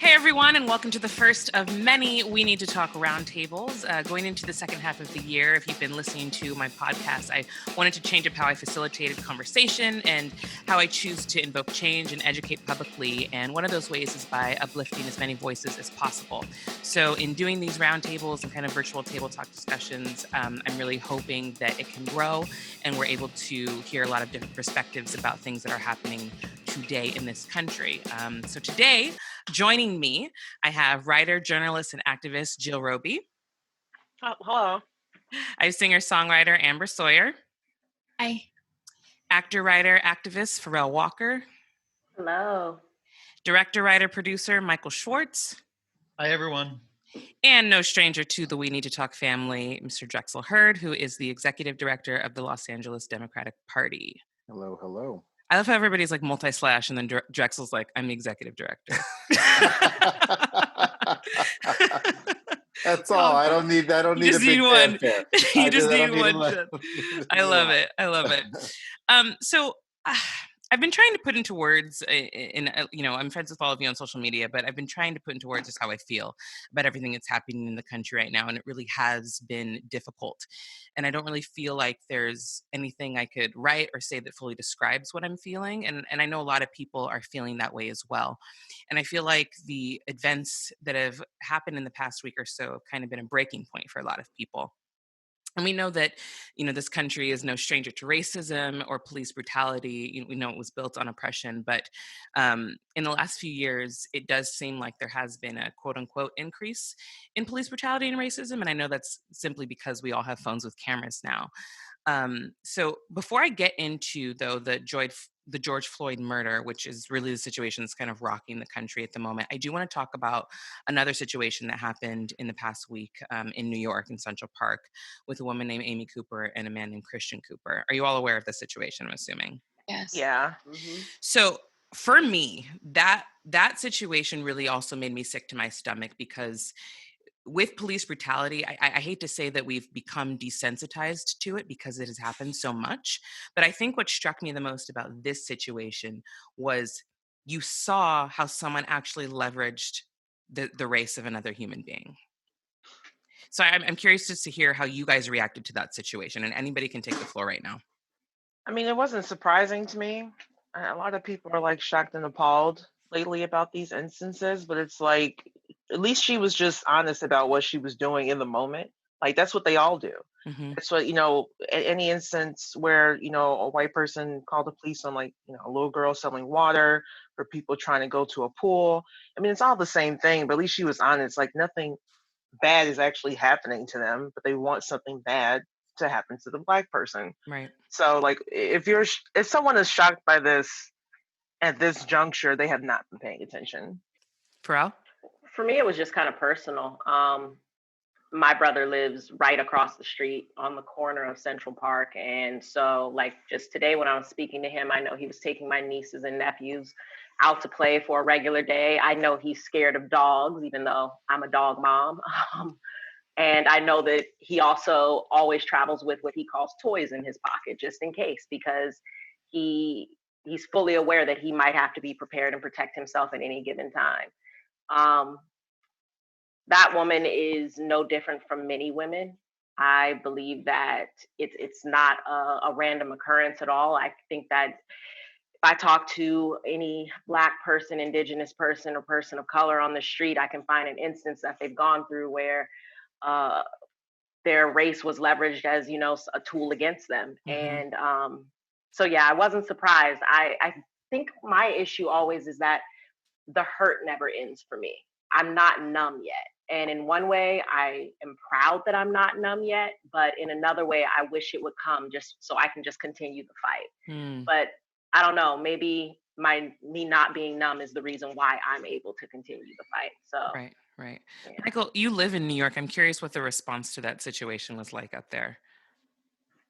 Hey everyone, and welcome to the first of many We Need to Talk roundtables. Going into the second half of the year, if you've been listening to my podcast, I wanted to change up how I facilitated conversation and how I choose to invoke change and educate publicly. And one of those ways is by uplifting as many voices as possible. So in doing these roundtables and kind of virtual table talk discussions, I'm really hoping that it can grow and we're able to hear a lot of different perspectives about things that are happening today in this country. So today, joining me, I have writer, journalist, and activist Jill Robi. Oh, hello. I have singer-songwriter Amber Sauer. Hi. Actor, writer, activist Farelle Walker. Hello. Director, writer, producer Michael Schwartz. Hi, everyone. And no stranger to the We Need to Talk family, Mr. Drexel, who is the executive director of the Los Angeles Democratic Party. Hello, hello. I love how everybody's like multi-slash, and then Drexel's like, I'm the executive director. That's all. I don't need a big fanfare. You just need one. I love it. So I've been trying to put into words I'm friends with all of you on social media, but I've been trying to put into words just how I feel about everything that's happening in the country right now. And it really has been difficult. And I don't really feel like there's anything I could write or say that fully describes what I'm feeling. And I know a lot of people are feeling that way as well. And I feel like the events that have happened in the past week or so have kind of been a breaking point for a lot of people. And we know that, this country is no stranger to racism or police brutality. We know it was built on oppression, but in the last few years, it does seem like there has been a quote unquote increase in police brutality and racism. And I know that's simply because we all have phones with cameras now. So before I get into, though, the George Floyd murder, which is really the situation that's kind of rocking the country at the moment, I do want to talk about another situation that happened in the past week in New York in Central Park with a woman named Amy Cooper and a man named Christian Cooper. Are you all aware of the situation, I'm assuming? Yes. Yeah. Mm-hmm. So for me, that situation really also made me sick to my stomach because with police brutality, I hate to say that we've become desensitized to it because it has happened so much. But I think what struck me the most about this situation was you saw how someone actually leveraged the race of another human being. So I'm curious just to hear how you guys reacted to that situation. And anybody can take the floor right now. I mean, it wasn't surprising to me. A lot of people are like shocked and appalled lately about these instances, but it's like, at least she was just honest about what she was doing in the moment. Like, that's what they all do. Mm-hmm. That's what, any instance where, a white person called the police on like, a little girl selling water or people trying to go to a pool. I mean, it's all the same thing, but at least she was honest. Like, nothing bad is actually happening to them, but they want something bad to happen to the Black person. Right. So like, if someone is shocked by this at this juncture, they have not been paying attention. Farelle? For me, it was just kind of personal. My brother lives right across the street on the corner of Central Park. And so like just today when I was speaking to him, I know he was taking my nieces and nephews out to play for a regular day. I know he's scared of dogs, even though I'm a dog mom. And I know that he also always travels with what he calls toys in his pocket, just in case, because he's fully aware that he might have to be prepared and protect himself at any given time. That woman is no different from many women. I believe that it's not a random occurrence at all. I think that if I talk to any Black person, Indigenous person, or person of color on the street, I can find an instance that they've gone through where their race was leveraged as, a tool against them. Mm-hmm. And so, yeah, I wasn't surprised. I think my issue always is that the hurt never ends for me. I'm not numb yet. And in one way, I am proud that I'm not numb yet. But in another way, I wish it would come just so I can just continue the fight. Mm. But I don't know, maybe me not being numb is the reason why I'm able to continue the fight. So Right. Yeah. Michael, you live in New York. I'm curious what the response to that situation was like up there.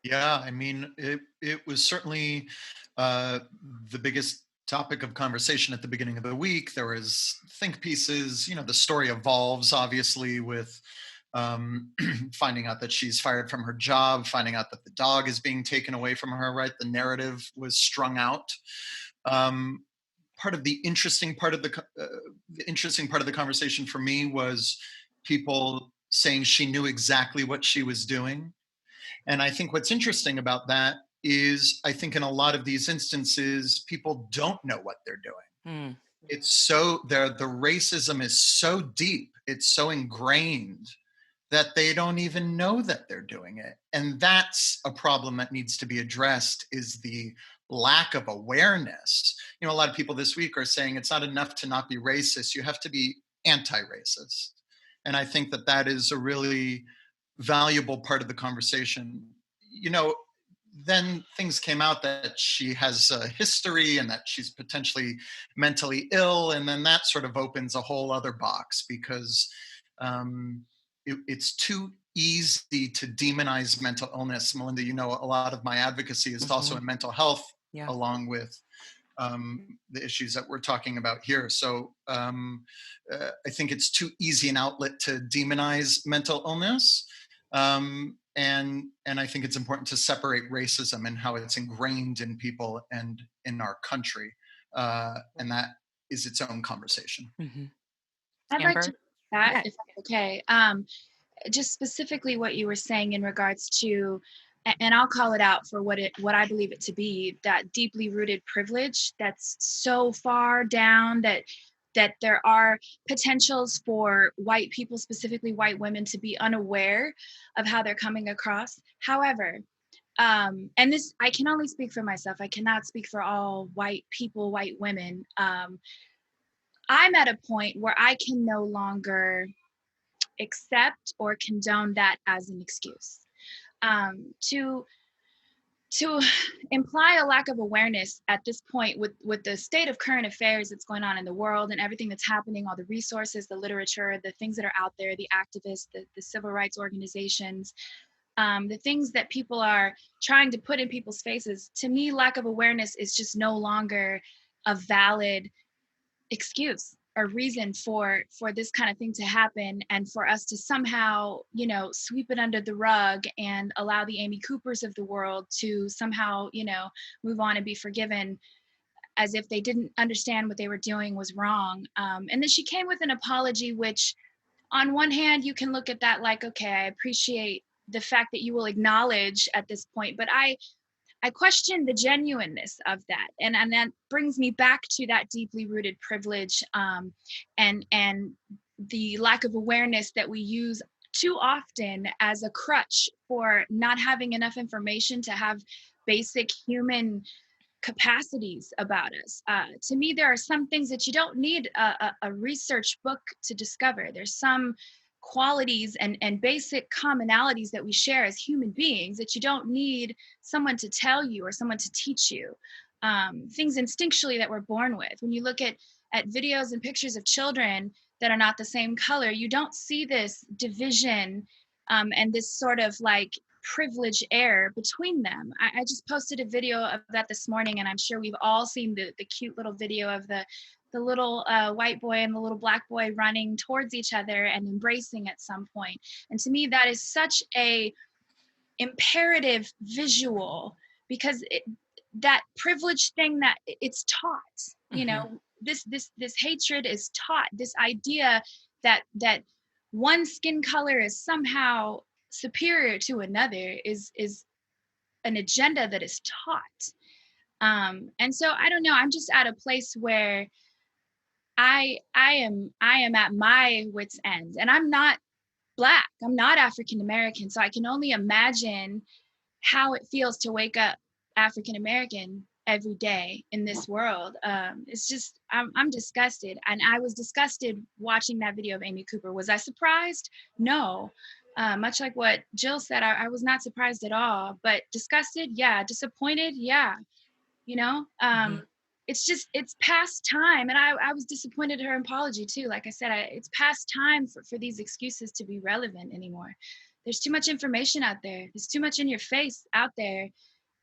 Yeah, I mean, it was certainly the biggest topic of conversation at the beginning of the week. There was think pieces, the story evolves obviously with finding out that she's fired from her job, finding out that the dog is being taken away from her, right? The narrative was strung out. part of the interesting part of the conversation for me was people saying she knew exactly what she was doing. And I think what's interesting about that is I think in a lot of these instances, people don't know what they're doing. It's so the racism is so deep, it's so ingrained that they don't even know that they're doing it. And that's a problem that needs to be addressed, is the lack of awareness. You know, a lot of people this week are saying it's not enough to not be racist, you have to be anti-racist. And I think that that is a really valuable part of the conversation. You know, then things came out that she has a history and that she's potentially mentally ill. And then that sort of opens a whole other box, because it's too easy to demonize mental illness. Malynda, you know, a lot of my advocacy is also in mental health, along with the issues that we're talking about here. So I think it's too easy an outlet to demonize mental illness. And I think it's important to separate racism and how it's ingrained in people and in our country. And that is its own conversation. I'd like to that, if that's okay. Just specifically what you were saying in regards to, and I'll call it out for what I believe it to be, that deeply rooted privilege that's so far down that there are potentials for white people, specifically white women, to be unaware of how they're coming across. However, and this, I can only speak for myself. I cannot speak for all white people, white women. I'm at a point where I can no longer accept or condone that as an excuse. To imply a lack of awareness at this point with the state of current affairs that's going on in the world and everything that's happening, all the resources, the literature, the things that are out there, the activists, the civil rights organizations, the things that people are trying to put in people's faces, to me, lack of awareness is just no longer a valid excuse or reason for this kind of thing to happen, and for us to somehow, you know, sweep it under the rug and allow the Amy Coopers of the world to somehow, you know, move on and be forgiven as if they didn't understand what they were doing was wrong. And then she came with an apology, which on one hand, you can look at that like, okay, I appreciate the fact that you will acknowledge at this point, but I question the genuineness of that. And that brings me back to that deeply rooted privilege and the lack of awareness that we use too often as a crutch for not having enough information to have basic human capacities about us. To me, there are some things that you don't need a research book to discover. There's some qualities and basic commonalities that we share as human beings that you don't need someone to tell you or someone to teach you. Things instinctually that we're born with. When you look at videos and pictures of children that are not the same color, you don't see this division and this sort of like privilege air between them. I just posted a video of that this morning, and I'm sure we've all seen the cute little video of the little white boy and the little black boy running towards each other and embracing at some point. And to me, that is such a imperative visual, because that privilege thing, that it's taught, you know, this hatred is taught, this idea that one skin color is somehow superior to another is an agenda that is taught. And so I don't know, I'm just at a place where I am at my wit's end, and I'm not Black, I'm not African American, so I can only imagine how it feels to wake up African American every day in this world. It's just, I'm disgusted, and I was disgusted watching that video of Amy Cooper. Was I surprised? No. Much like what Jill said, I was not surprised at all, but disgusted, yeah. Disappointed, yeah. You know, it's past time. And I was disappointed at her apology too. Like I said, it's past time for these excuses to be relevant anymore. There's too much information out there. There's too much in your face out there,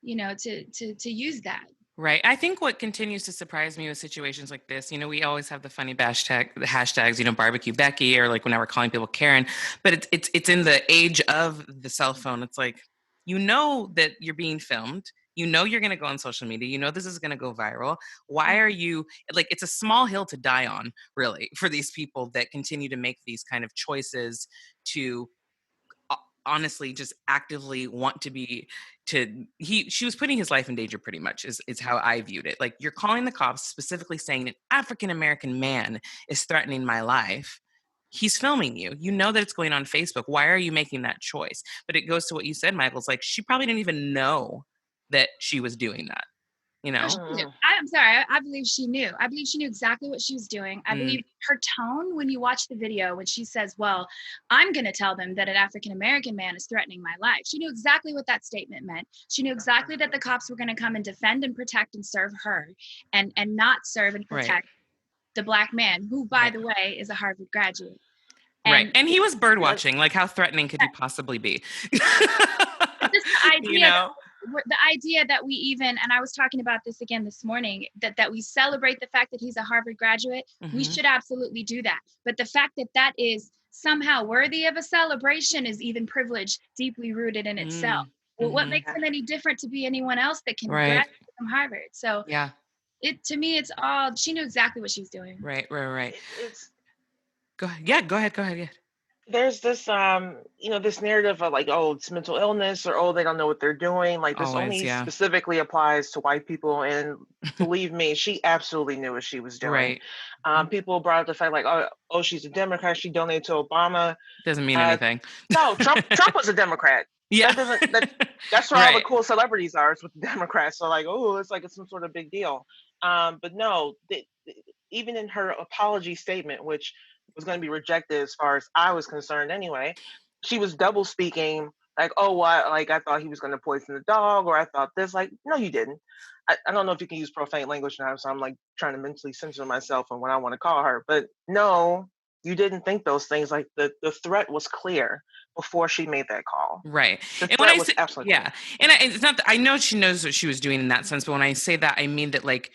you know, to use that. Right. I think what continues to surprise me with situations like this, you know, we always have the funny hashtags, you know, barbecue Becky, or like whenever we're calling people Karen, but it's in the age of the cell phone. It's like, you know that you're being filmed. You know you're going to go on social media. You know this is going to go viral. Why are you like? It's a small hill to die on, really, for these people that continue to make these kind of choices to honestly just actively want to be she was putting his life in danger pretty much is how I viewed it. Like, you're calling the cops specifically saying an African American man is threatening my life. He's filming you. You know that it's going on Facebook. Why are you making that choice? But it goes to what you said, Michael. It's like, she probably didn't even know that she was doing that, you No, know? she knew. I'm sorry. I believe she knew. I believe she knew exactly what she was doing. I believe her tone when you watch the video, when she says, well, I'm going to tell them that an African-American man is threatening my life. She knew exactly what that statement meant. She knew exactly that the cops were going to come and defend and protect and serve her and not serve and protect the Black man, who, by the way, is a Harvard graduate. And he was bird watching. Like, how threatening could he possibly be? Just the idea, you know? The idea that we even, and I was talking about this again this morning, that we celebrate the fact that he's a Harvard graduate. We should absolutely do that. But the fact that that is somehow worthy of a celebration is even privilege deeply rooted in itself. Well, what makes him any different to be anyone else that can graduate from Harvard? So to me, it's all, she knew exactly what she was doing. Right. It's Go ahead. Yeah, go ahead. Yeah. There's this this narrative of like, oh, it's mental illness, or oh, they don't know what they're doing. Like, this only specifically applies to white people, and believe me, she absolutely knew what she was doing. People brought up the fact like, oh, she's a Democrat, she donated to Obama. Doesn't mean anything. No, Trump was a Democrat. Yeah. That's where all the cool celebrities are. It's with the Democrats. So like, oh, it's like it's some sort of big deal. But no, even in her apology statement, which was going to be rejected as far as I was concerned anyway, she was double speaking. Like, oh, what? Like, I thought he was going to poison the dog, or I thought this. Like, no, you didn't. I don't know if you can use profane language now, so I'm like trying to mentally censor myself on what I want to call her. But no, you didn't think those things. Like, the threat was clear before she made that call. Right. The threat was absolutely clear. And it's not that I know she knows what she was doing in that sense, but when I say that, I mean that, like,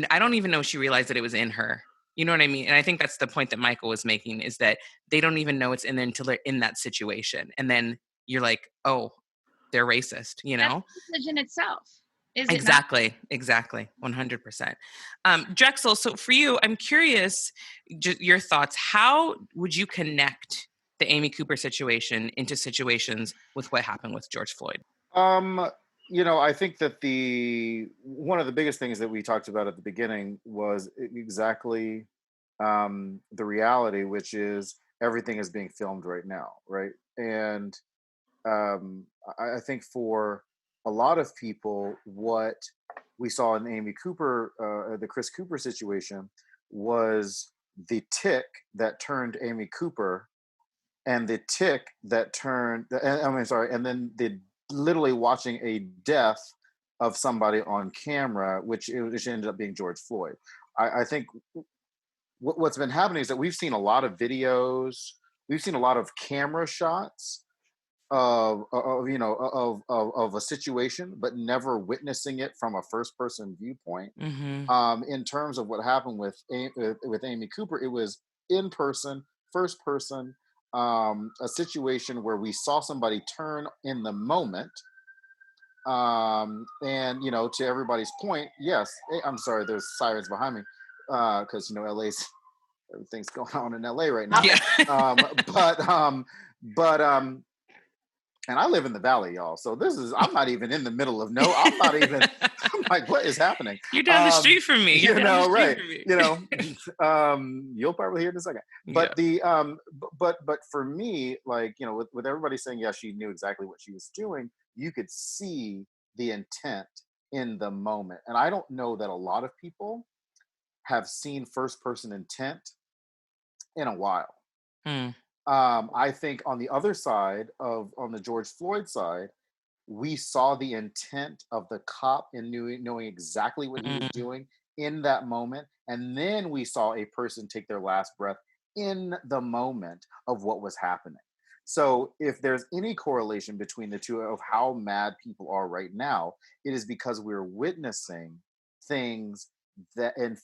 I don't even know she realized that it was in her. You know what I mean? And I think that's the point that Michael was making, is that they don't even know it's in there until they're in that situation. And then you're like, oh, they're racist, you know? That's the decision itself. Exactly. 100%. Drexel, so for you, I'm curious, your thoughts. How would you connect the Amy Cooper situation into situations with what happened with George Floyd? I think that one of the biggest things that we talked about at the beginning was exactly the reality, which is everything is being filmed right now, right? And I think for a lot of people, what we saw in Amy Cooper, the Chris Cooper situation, was the tick that turned Amy Cooper, and the tick that turned, and then the literally watching a death of somebody on camera, which ended up being George Floyd. I think what's been happening is that we've seen a lot of videos, we've seen a lot of camera shots of a situation, but never witnessing it from a first person viewpoint. In terms of what happened with Amy Cooper, it was in person, first person, a situation where we saw somebody turn in the moment. And to everybody's point, yes, I'm sorry, there's sirens behind me, because LA's, everything's going on in LA right now. And I live in the valley, y'all. So I'm not even in the middle of I'm like, what is happening? You're down the street from me. Right. You'll probably hear it in a second. But but for me, like, with everybody saying, yeah, she knew exactly what she was doing, you could see the intent in the moment. And I don't know that a lot of people have seen first person intent in a while. I think on the other side on the George Floyd side, we saw the intent of the cop in knowing exactly what he was doing in that moment. And then we saw a person take their last breath in the moment of what was happening. So if there's any correlation between the two of how mad people are right now, it is because we're witnessing things that and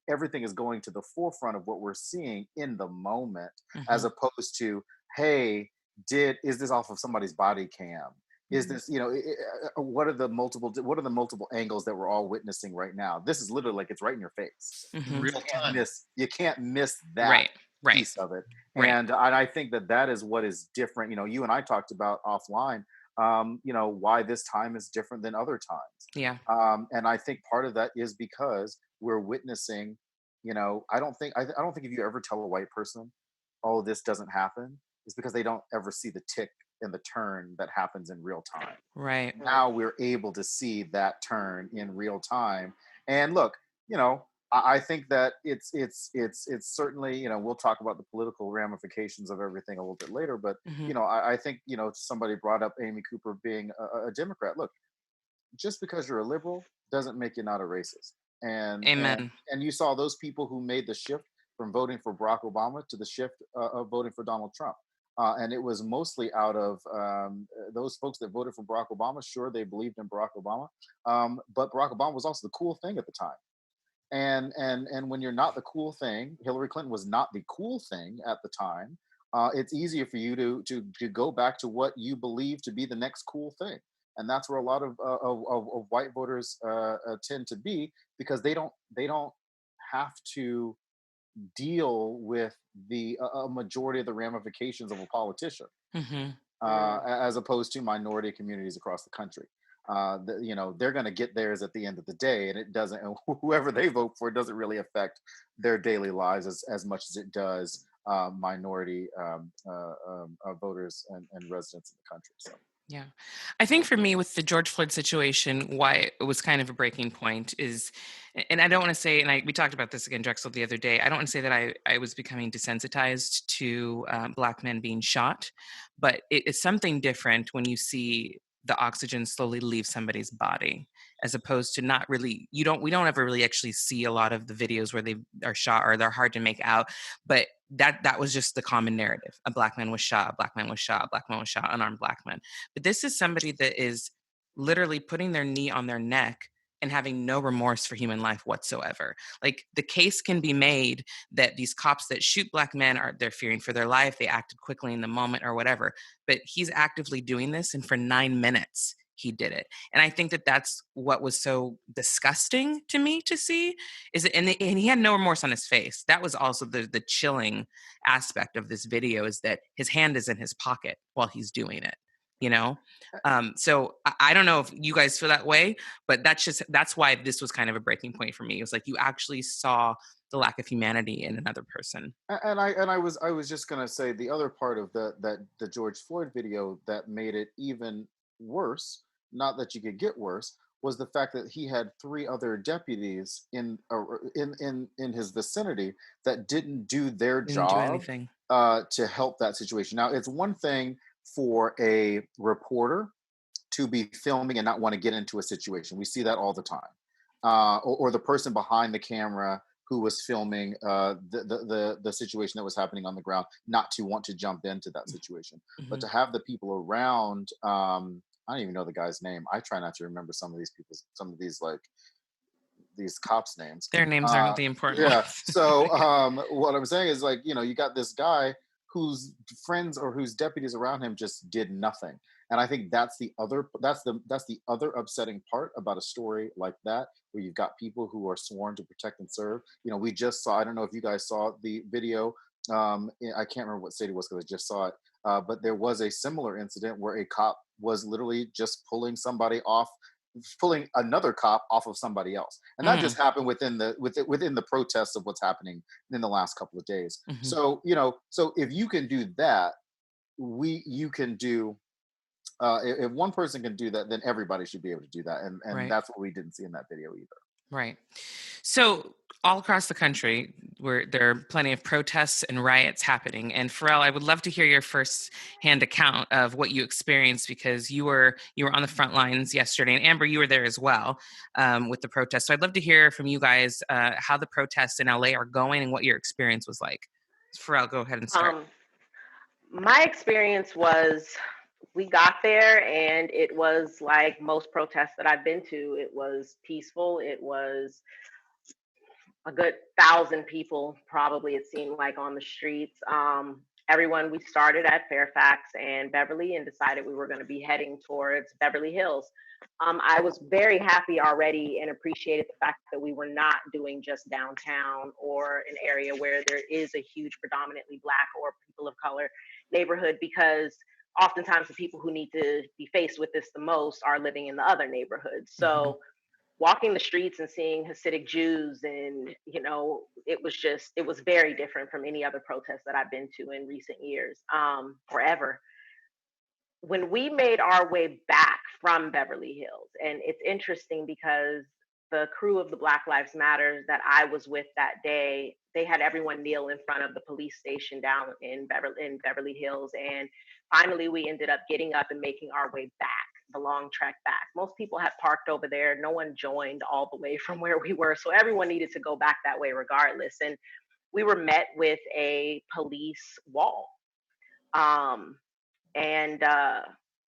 everything is going to the forefront of what we're seeing in the moment, as opposed to, hey, is this off of somebody's body cam? Is this, what are the multiple angles that we're all witnessing right now? This is literally like it's right in your face. In real time. You can't miss that Right. Right. piece of it. Right. And I think that is what is different. You and I talked about offline, why this time is different than other times. Yeah. And I think part of that is because we're witnessing, I don't think if you ever tell a white person, oh, this doesn't happen, it's because they don't ever see the tick and the turn that happens in real time. Right. Now we're able to see that turn in real time. And look, I think that it's certainly, we'll talk about the political ramifications of everything a little bit later, but I think, somebody brought up Amy Cooper being a Democrat. Look, just because you're a liberal doesn't make you not a racist. And Amen. and you saw those people who made the shift from voting for Barack Obama to the shift of voting for Donald Trump. And it was mostly out of those folks that voted for Barack Obama. Sure, they believed in Barack Obama, but Barack Obama was also the cool thing at the time. And when you're not the cool thing, Hillary Clinton was not the cool thing at the time. It's easier for you to go back to what you believe to be the next cool thing, and that's where a lot of white voters tend to be, because they don't have to deal with the a majority of the ramifications of a politician, as opposed to minority communities across the country. They're going to get theirs at the end of the day, and it doesn't. And whoever they vote for doesn't really affect their daily lives as much as it does minority voters and residents in the country. So. Yeah. I think for me with the George Floyd situation, why it was kind of a breaking point is, and I don't want to say, and we talked about this again, Drexel, the other day, I don't want to say that I was becoming desensitized to Black men being shot, but it's something different when you see the oxygen slowly leave somebody's body, as opposed to not really, we don't ever really actually see a lot of the videos where they are shot or they're hard to make out, but that was just the common narrative. A Black man was shot, a Black man was shot, a Black man was shot, unarmed Black man. But this is somebody that is literally putting their knee on their neck and having no remorse for human life whatsoever. Like, the case can be made that these cops that shoot Black men they're fearing for their life, they acted quickly in the moment or whatever, but he's actively doing this, and for 9 minutes he did it. And I think that that's what was so disgusting to me to see, is that, and he had no remorse on his face. That was also the chilling aspect of this video, is that his hand is in his pocket while he's doing it. So I don't know if you guys feel that way, but that's why this was kind of a breaking point for me. It was like, you actually saw the lack of humanity in another person. And I was just gonna say, the other part of the George Floyd video that made it even worse, not that you could get worse, was the fact that he had 3 other deputies in his vicinity that didn't do their job to help that situation. Now, it's one thing for a reporter to be filming and not want to get into a situation. We see that all the time. Or the person behind the camera who was filming the situation that was happening on the ground, not to want to jump into that situation. But to have the people around, I don't even know the guy's name. I try not to remember some of these cops' names. Their names aren't the important ones. Yeah. So what I'm saying is, like, you got this guy whose friends or whose deputies around him just did nothing. And I think that's the other upsetting part about a story like that, where you've got people who are sworn to protect and serve. We just saw, I don't know if you guys saw the video. I can't remember what state it was because I just saw it. But there was a similar incident where a cop was literally just pulling another cop off of somebody else, and that just happened within the protests of what's happening in the last couple of days. So so if you can do that, you can do. If one person can do that, then everybody should be able to do that, and Right. That's what we didn't see in that video either. Right. So all across the country, where there are plenty of protests and riots happening. And Farelle, I would love to hear your first-hand account of what you experienced, because you were on the front lines yesterday, and Amber, you were there as well with the protests. So I'd love to hear from you guys how the protests in LA are going and what your experience was like. Farelle, go ahead and start. My experience was, we got there and it was like most protests that I've been to. It was peaceful. It was a good 1,000 people, probably, it seemed like, on the streets. we started at Fairfax and Beverly and decided we were going to be heading towards Beverly Hills. I was very happy already and appreciated the fact that we were not doing just downtown or an area where there is a huge predominantly Black or people of color neighborhood, because oftentimes the people who need to be faced with this the most are living in the other neighborhoods. So walking the streets and seeing Hasidic Jews, and it was very different from any other protest that I've been to in recent years, or ever. When we made our way back from Beverly Hills, and it's interesting because the crew of the Black Lives Matters that I was with that day, they had everyone kneel in front of the police station down in Beverly Hills, and finally we ended up getting up and making our way back, the long trek back. Most people had parked over there. No one joined all the way from where we were, so everyone needed to go back that way regardless. And we were met with a police wall. And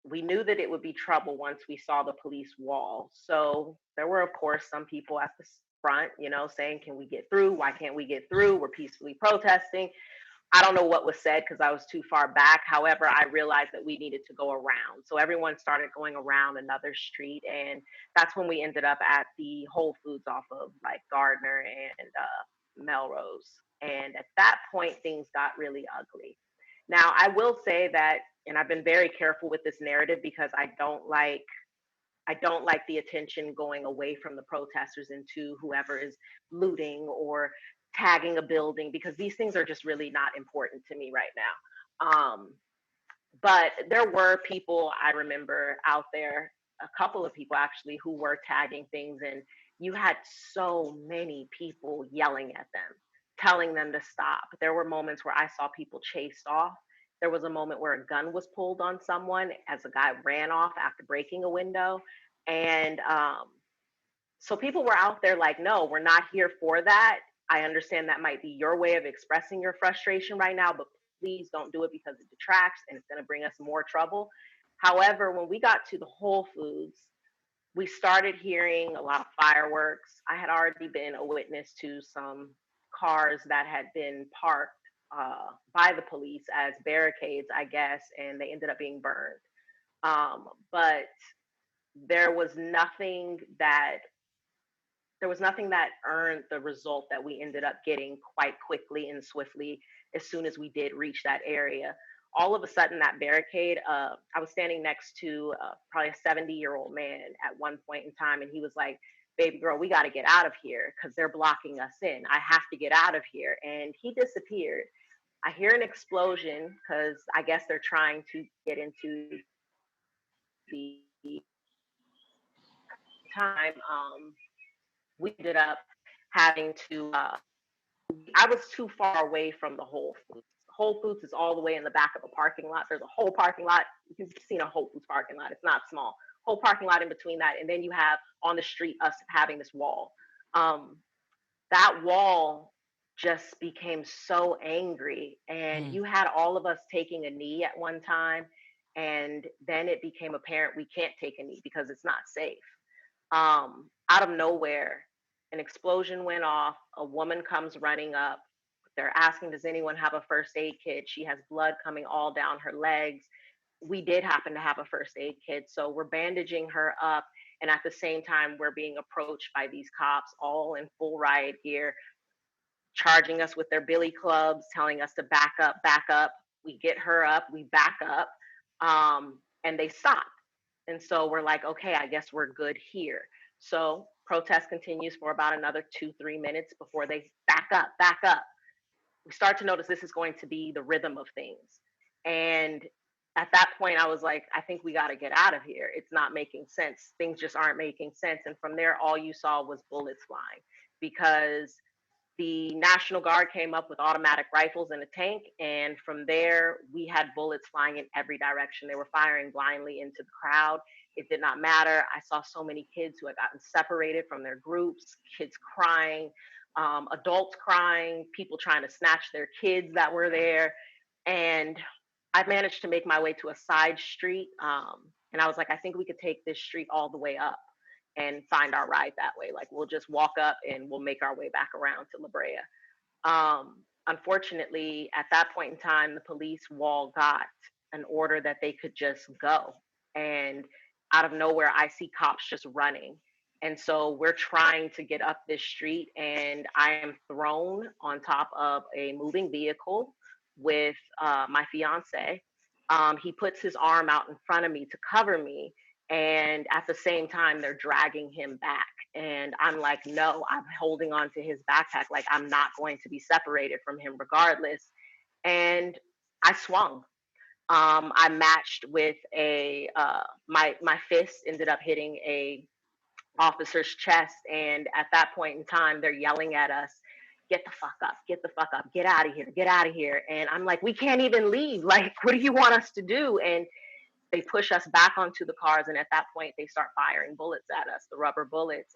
we knew that it would be trouble once we saw the police wall. So there were, of course, some people at the front, saying, "Can we get through? Why can't we get through? We're peacefully protesting." I don't know what was said because I was too far back. However, I realized that we needed to go around. So everyone started going around another street. And that's when we ended up at the Whole Foods off of like Gardner and Melrose. And at that point, things got really ugly. Now, I will say that, and I've been very careful with this narrative because I don't like the attention going away from the protesters into whoever is looting or tagging a building, because these things are just really not important to me right now. But there were people I remember out there, a couple of people actually, who were tagging things, and you had so many people yelling at them, telling them to stop. There were moments where I saw people chased off. There was a moment where a gun was pulled on someone as a guy ran off after breaking a window. And so people were out there like, no, we're not here for that. I understand that might be your way of expressing your frustration right now, but please don't do it because it detracts and it's going to bring us more trouble. However, when we got to the Whole Foods, we started hearing a lot of fireworks. I had already been a witness to some cars that had been parked by the police as barricades, I guess, and they ended up being burned. But there was nothing that earned the result that we ended up getting quite quickly and swiftly as soon as we did reach that area. All of a sudden, that barricade, I was standing next to probably a 70-year-old man at one point in time, and he was like, "Baby girl, we got to get out of here because they're blocking us in. I have to get out of here." And he disappeared. I hear an explosion because I guess they're trying to get into the time. We ended up having to, I was too far away from the Whole Foods. Whole Foods is all the way in the back of a parking lot. There's a whole parking lot. You've seen a Whole Foods parking lot. It's not small. Whole parking lot in between that. And then you have on the street us having this wall. That wall just became so angry. And you had all of us taking a knee at one time. And then it became apparent we can't take a knee because it's not safe. Out of nowhere, an explosion went off. A woman comes running up. They're asking, does anyone have a first aid kit? She has blood coming all down her legs. We did happen to have a first aid kit, so we're bandaging her up. And at the same time, we're being approached by these cops, all in full riot gear, charging us with their billy clubs, telling us to back up, back up. We get her up, we back up, and they stop. And so we're like, okay, I guess we're good here. So protest continues for about another 2-3 minutes before they back up, back up. We start to notice this is going to be the rhythm of things. And at that point, I was like, I think we got to get out of here. It's not making sense. Things just aren't making sense. And from there, all you saw was bullets flying, because the National Guard came up with automatic rifles in a tank. And from there, we had bullets flying in every direction. They were firing blindly into the crowd. It did not matter. I saw so many kids who had gotten separated from their groups, kids crying, adults crying, people trying to snatch their kids that were there. And I managed to make my way to a side street. And I was like, I think we could take this street all the way up and find our ride that way. Like, we'll just walk up and we'll make our way back around to La Brea. unfortunately, at that point in time, the police wall got an order that they could just go. And out of nowhere, I see cops just running. And so we're trying to get up this street, and I am thrown on top of a moving vehicle with my fiance. He puts his arm out in front of me to cover me. And at the same time, they're dragging him back. And I'm like, no, I'm holding on to his backpack. Like, I'm not going to be separated from him regardless. And I swung. I matched with my fist ended up hitting a officer's chest, and at that point in time, they're yelling at us, "Get the fuck up! Get the fuck up! Get out of here! Get out of here!" And I'm like, "We can't even leave. Like, what do you want us to do?" And they push us back onto the cars, and at that point, they start firing bullets at us, the rubber bullets.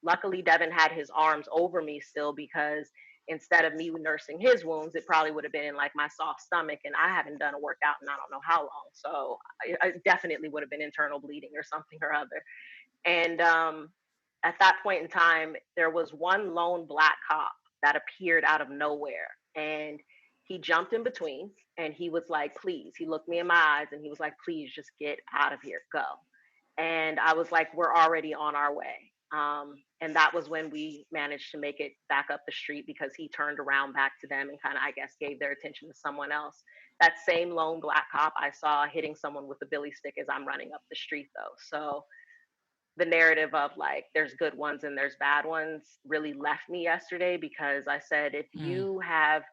Luckily, Devin had his arms over me still, because instead of me nursing his wounds, it probably would have been in like my soft stomach, and I haven't done a workout in I don't know how long. So I definitely would have been internal bleeding or something or other. And at that point in time, there was one lone Black cop that appeared out of nowhere. And he jumped in between, and he was like, "Please." He looked me in my eyes and he was like, "Please just get out of here, go." And I was like, "We're already on our way." And that was when we managed to make it back up the street, because he turned around back to them and kind of, I guess, gave their attention to someone else. That same lone Black cop I saw hitting someone with a billy stick as I'm running up the street, though. So the narrative of like there's good ones and there's bad ones really left me yesterday, because I said, if you have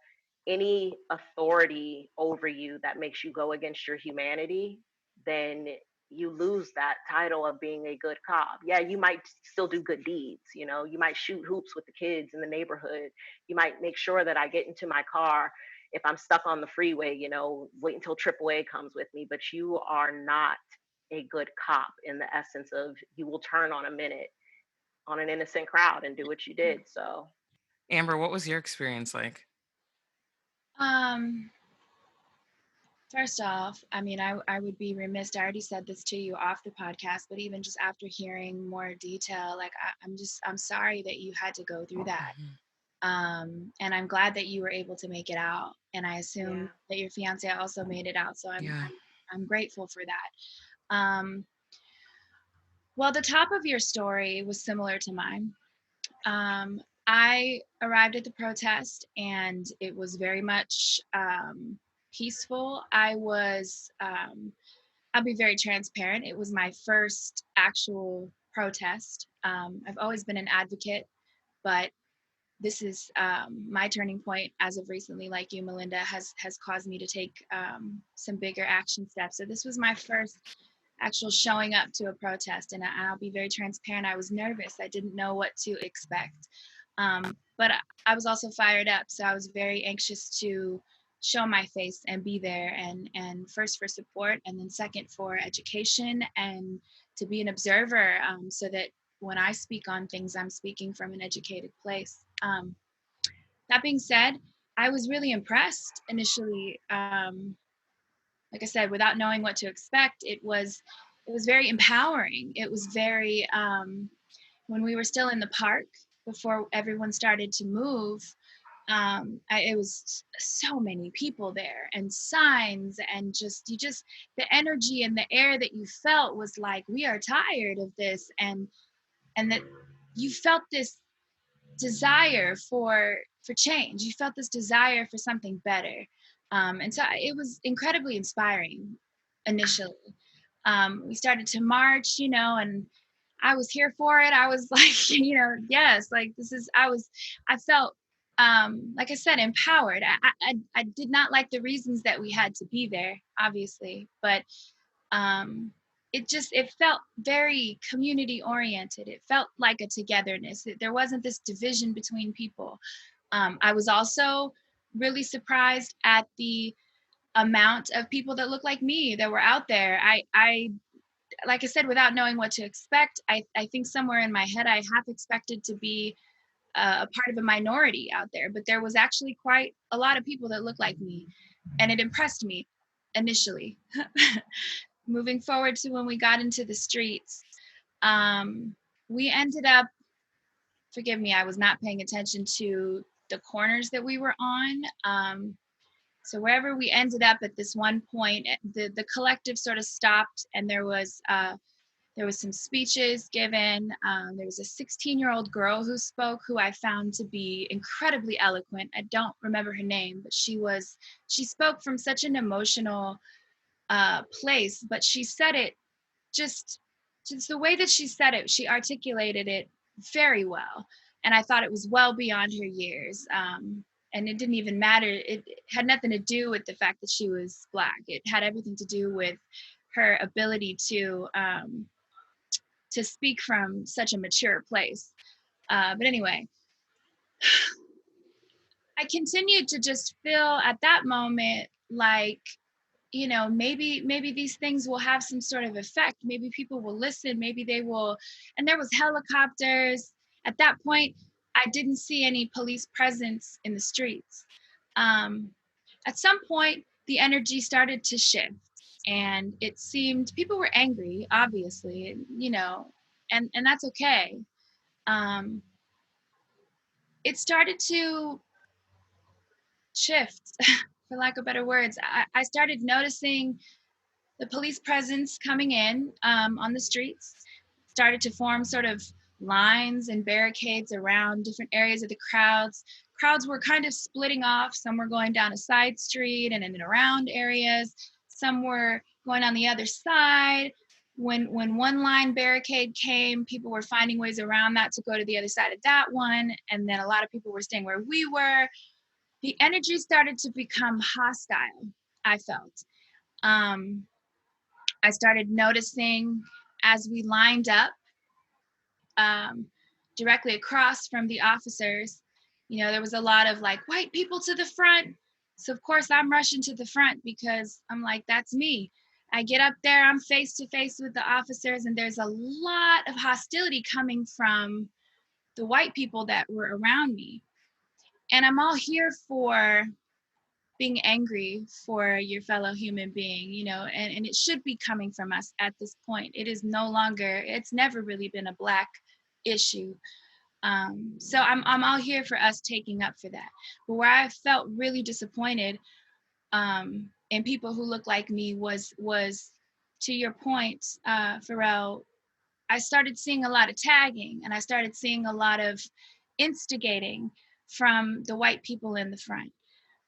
any authority over you that makes you go against your humanity, then you lose that title of being a good cop. Yeah, you might still do good deeds. You know, you might shoot hoops with the kids in the neighborhood. You might make sure that I get into my car if I'm stuck on the freeway, you know, wait until AAA comes with me. But you are not a good cop in the essence of you will turn on a minute on an innocent crowd and do what you did. So Amber, what was your experience like? First off, I mean, I would be remiss. I already said this to you off the podcast, but even just after hearing more detail, like I'm sorry that you had to go through that. And I'm glad that you were able to make it out. And I assume that your fiance also made it out. So I'm grateful for that. Well, the top of your story was similar to mine. I arrived at the protest, and it was very much peaceful. I'll be very transparent. It was my first actual protest. I've always been an advocate, but this is my turning point as of recently, like you, Malynda, has caused me to take some bigger action steps. So this was my first actual showing up to a protest, and I'll be very transparent. I was nervous. I didn't know what to expect, but I was also fired up. So I was very anxious to show my face and be there, and first for support, and then second for education, and to be an observer, so that when I speak on things, I'm speaking from an educated place. That being said, I was really impressed initially. Like I said, without knowing what to expect, it was very empowering. It was very, when we were still in the park before everyone started to move, it was so many people there, and signs, and just the energy and the air that you felt was like, we are tired of this, and that you felt this desire for change. You felt this desire for something better. And so it was incredibly inspiring initially. We started to march, and I was here for it. I was like, yes, like I felt, like I said, empowered. I did not like the reasons that we had to be there, obviously, but it felt very community oriented. It felt like a togetherness. There wasn't this division between people. I was also really surprised at the amount of people that look like me that were out there. I like I said, without knowing what to expect, I think somewhere in my head I half expected to be a part of a minority out there, but there was actually quite a lot of people that looked like me, and it impressed me initially. Moving forward to when we got into the streets, we ended up, forgive me, I was not paying attention to the corners that we were on. So wherever we ended up at this one point, the collective sort of stopped, and there was some speeches given. There was a 16-year-old girl who spoke, who I found to be incredibly eloquent. I don't remember her name, but she spoke from such an emotional place, but she said it just the way that she said it, she articulated it very well. And I thought it was well beyond her years. And it didn't even matter. It had nothing to do with the fact that she was Black. It had everything to do with her ability to speak from such a mature place. But anyway, I continued to just feel at that moment like, you know, maybe these things will have some sort of effect. Maybe people will listen. Maybe they will. And there was helicopters. At that point, I didn't see any police presence in the streets. At some point, the energy started to shift, and it seemed people were angry, obviously, you know, and that's okay. It started to shift, for lack of better words. I started noticing the police presence coming in on the streets, started to form sort of lines and barricades around different areas of the crowds. Crowds were kind of splitting off. Some were going down a side street and in around areas. Some were going on the other side. When one line barricade came, people were finding ways around that to go to the other side of that one. And then a lot of people were staying where we were. The energy started to become hostile, I felt. I started noticing as we lined up directly across from the officers, you know, there was a lot of like, white people to the front. So of course I'm rushing to the front because I'm like, that's me. I get up there, I'm face to face with the officers, and there's a lot of hostility coming from the white people that were around me. And I'm all here for being angry for your fellow human being, you know, and it should be coming from us at this point. It is no longer, it's never really been a Black issue. So I'm all here for us taking up for that. But where I felt really disappointed in people who look like me was to your point, Farelle, I started seeing a lot of tagging, and I started seeing a lot of instigating from the white people in the front.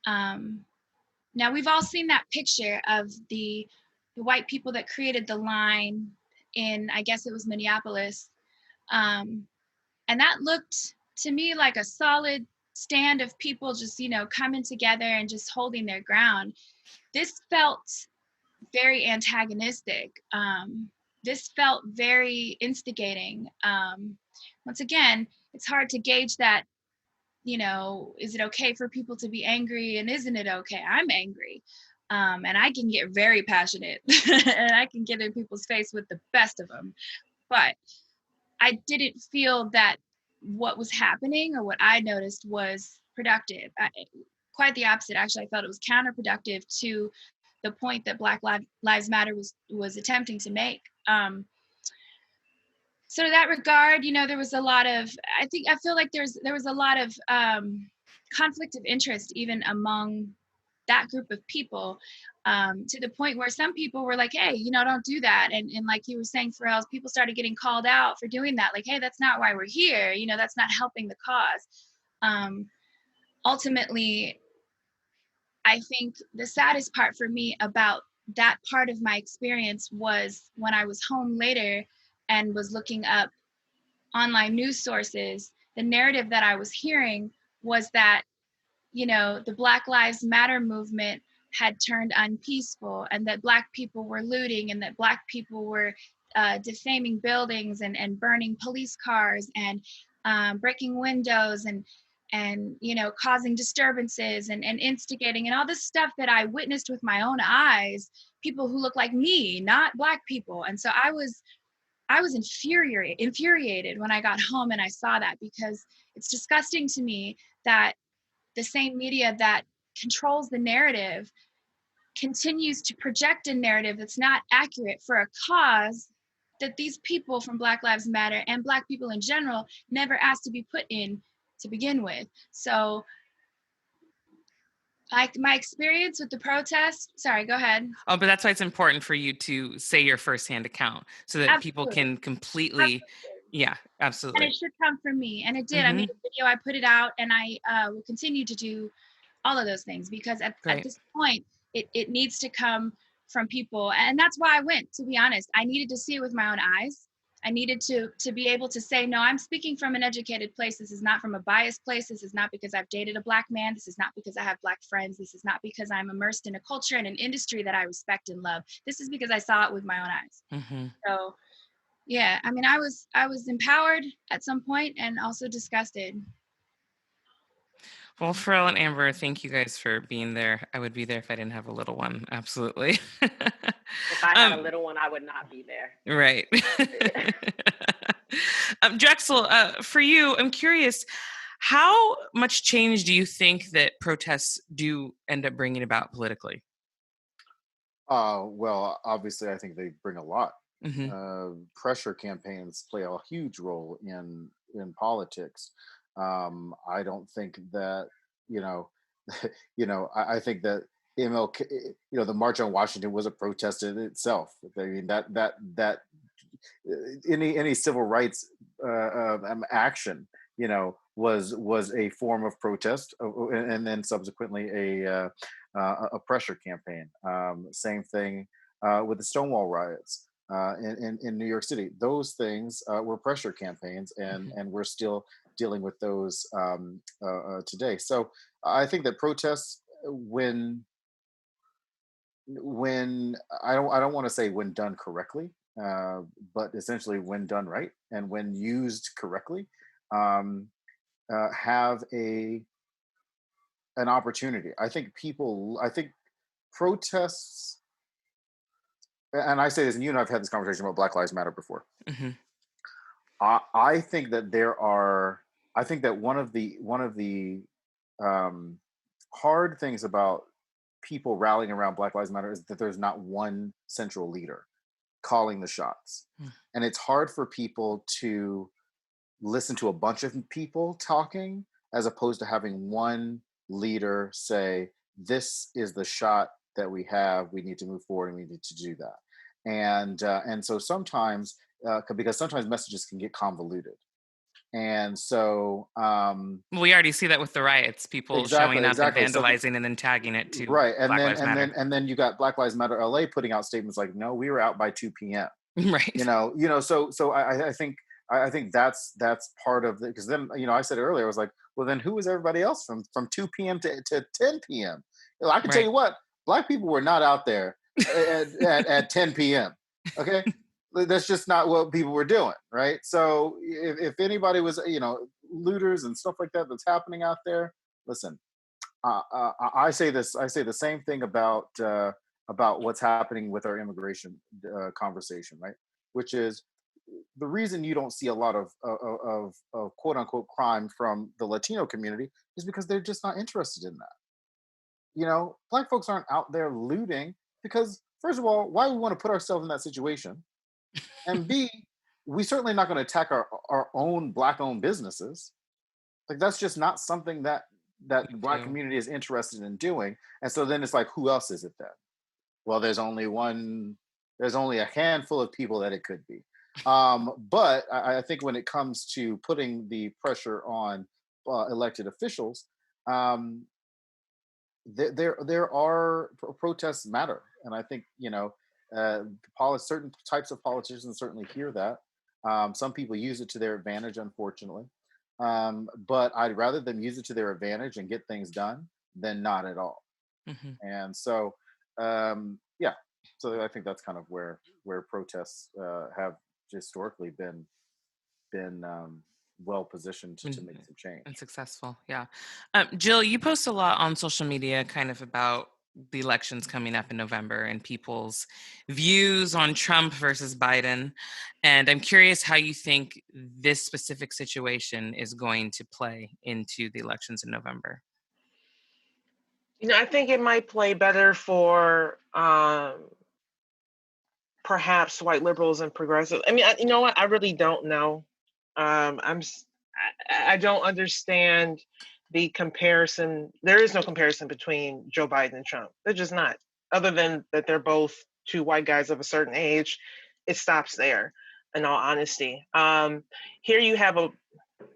Now, we've all seen that picture of the white people that created the line in, I guess it was Minneapolis. And that looked to me like a solid stand of people just, you know, coming together and just holding their ground. This felt very antagonistic. This felt very instigating. Once again, it's hard to gauge that, you know, is it okay for people to be angry, and isn't it okay? I'm angry. And I can get very passionate and I can get in people's face with the best of them. But I didn't feel that what was happening or what I noticed was productive. Quite the opposite. Actually, I felt it was counterproductive to the point that Black Lives Matter was attempting to make. So in that regard, you know, there was a lot of, I feel like there was a lot of conflict of interest even among that group of people, to the point where some people were like, hey, you know, don't do that. And like you were saying, Farelle, people started getting called out for doing that. Like, hey, that's not why we're here. You know, that's not helping the cause. Ultimately, I think the saddest part for me about that part of my experience was when I was home later and was looking up online news sources. The narrative that I was hearing was that, you know, the Black Lives Matter movement had turned unpeaceful, and that Black people were looting, and that Black people were defaming buildings and burning police cars and breaking windows and you know, causing disturbances and instigating and all this stuff that I witnessed with my own eyes, people who look like me, not Black people. And so I was infuriated when I got home and I saw that, because it's disgusting to me that the same media that controls the narrative continues to project a narrative that's not accurate for a cause that these people from Black Lives Matter and Black people in general never asked to be put in to begin with. So like my experience with the protest, sorry, go ahead. Oh, but that's why it's important for you to say your firsthand account so that people can completely, yeah, absolutely. And it should come from me. And it did. I made a video, I put it out, and I will continue to do all of those things because at this point, it needs to come from people. And that's why I went, to be honest. I needed to see it with my own eyes. I needed to be able to say, no, I'm speaking from an educated place. This is not from a biased place. This is not because I've dated a Black man. This is not because I have Black friends. This is not because I'm immersed in a culture and an industry that I respect and love. This is because I saw it with my own eyes. So yeah, I mean, I was empowered at some point and also disgusted. Well, Farelle and Amber, thank you guys for being there. I would be there if I didn't have a little one. Absolutely. If I had a little one, I would not be there. Right. Drexel, for you, I'm curious, how much change do you think that protests do end up bringing about politically? Well, obviously, I think they bring a lot. Pressure campaigns play a huge role in politics. I don't think that I think that MLK, the March on Washington was a protest in itself. I mean that any civil rights action, was a form of protest, and then subsequently a pressure campaign. Same thing with the Stonewall riots in New York City. Those things were pressure campaigns, and we're still dealing with those today. So I think that protests, when I don't want to say when done correctly, but essentially when done right and when used correctly, have an opportunity. I think protests, and I say this, and you and I've had this conversation about Black Lives Matter before. I think that I think that one of the hard things about people rallying around Black Lives Matter is that there's not one central leader calling the shots. And it's hard for people to listen to a bunch of people talking as opposed to having one leader say, this is the shot that we have, we need to move forward and we need to do that. And so sometimes, because sometimes messages can get convoluted. And so we already see that with the riots, people showing up and vandalizing and then tagging it to right. And Black Lives Matter. then you got Black Lives Matter LA putting out statements like, no, we were out by 2 p.m. Right. So I think that's part of it, because then, I said earlier, I was like, well, then who was everybody else from 2 p.m. to 10 p.m.? I can tell you what, Black people were not out there at 10 p.m. Okay. That's just not what people were doing, right? So if anybody was, looters and stuff like that that's happening out there, listen, I say the same thing about what's happening with our immigration conversation, right? Which is the reason you don't see a lot of quote unquote crime from the Latino community is because they're just not interested in that. Black folks aren't out there looting because, first of all, why would we want to put ourselves in that situation? And B, we certainly not going to attack our own Black-owned businesses. Like, that's just not something that the Black community is interested in doing. And so then it's like, who else is it then? Well, there's only a handful of people that it could be. But I think when it comes to putting the pressure on elected officials, there are protests matter. And I think, certain types of politicians certainly hear that. Some people use it to their advantage, unfortunately. But I'd rather them use it to their advantage and get things done than not at all. And so, so I think that's kind of where protests have historically been well positioned to make some change. And successful, yeah. Jill, you post a lot on social media kind of about the elections coming up in November and people's views on Trump versus Biden. And I'm curious how you think this specific situation is going to play into the elections in November. I think it might play better for perhaps white liberals and progressives. I mean, you know what? I really don't know. I don't understand the comparison. There is no comparison between Joe Biden and Trump. They're just not. Other than that, they're both two white guys of a certain age. It stops there. In all honesty, here you have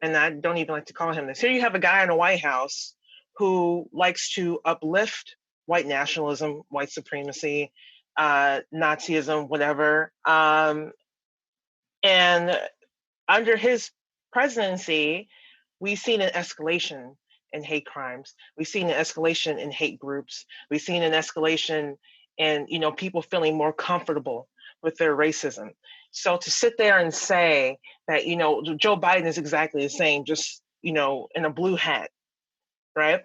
and I don't even like to call him this. Here you have a guy in the White House who likes to uplift white nationalism, white supremacy, Nazism, whatever. And under his presidency, we've seen an escalation in hate crimes. We've seen an escalation in hate groups. We've seen an escalation in, people feeling more comfortable with their racism. So to sit there and say that, Joe Biden is exactly the same, just, in a blue hat, right?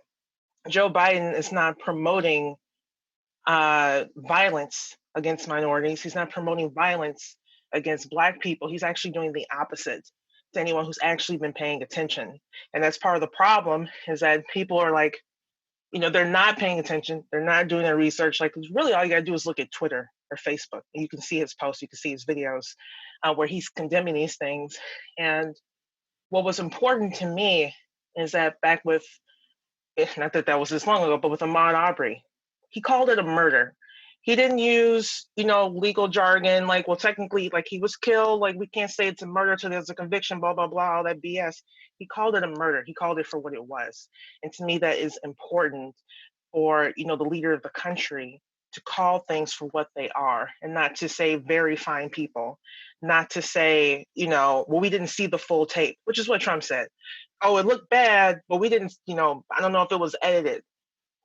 Joe Biden is not promoting violence against minorities. He's not promoting violence against Black people. He's actually doing the opposite to anyone who's actually been paying attention. And that's part of the problem, is that people are like, they're not paying attention. They're not doing their research. Like, really all you gotta do is look at Twitter or Facebook, and you can see his posts, you can see his videos where he's condemning these things. And what was important to me is that back with, not that that was this long ago, but with Ahmaud Arbery, he called it a murder. He didn't use, legal jargon, like, well, technically, like, he was killed, like, we can't say it's a murder till there's a conviction, blah, blah, blah, all that BS. He called it a murder. He called it for what it was. And to me, that is important for, the leader of the country to call things for what they are, and not to say very fine people, not to say, well, we didn't see the full tape, which is what Trump said. Oh, it looked bad, but we didn't, I don't know if it was edited,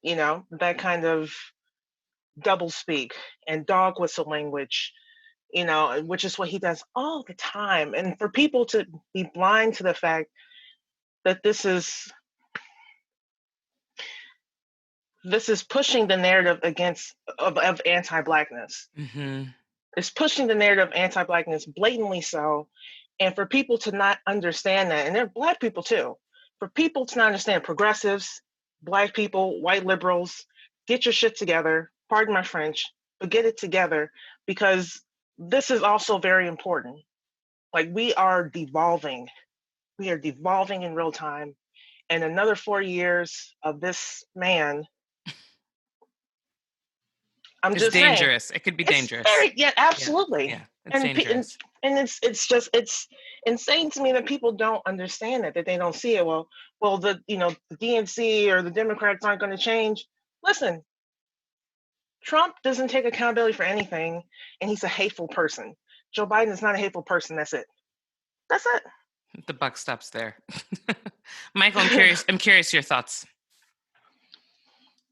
that kind of double speak and dog whistle language, which is what he does all the time. And for people to be blind to the fact that this is pushing the narrative of anti-Blackness. Mm-hmm. It's pushing the narrative of anti-Blackness blatantly so. And for people to not understand that, and they're Black people too, for people to not understand, progressives, Black people, white liberals, get your shit together. Pardon my French, but get it together, because this is also very important. Like, we are devolving. We are devolving in real time. And another 4 years of this man, It's just dangerous. It could be dangerous. Absolutely. Yeah, it's dangerous. And it's insane to me that people don't understand that they don't see it. Well, the DNC or the Democrats aren't going to change. Listen, Trump doesn't take accountability for anything, and he's a hateful person. Joe Biden is not a hateful person. That's it. That's it. The buck stops there. Michael, I'm curious your thoughts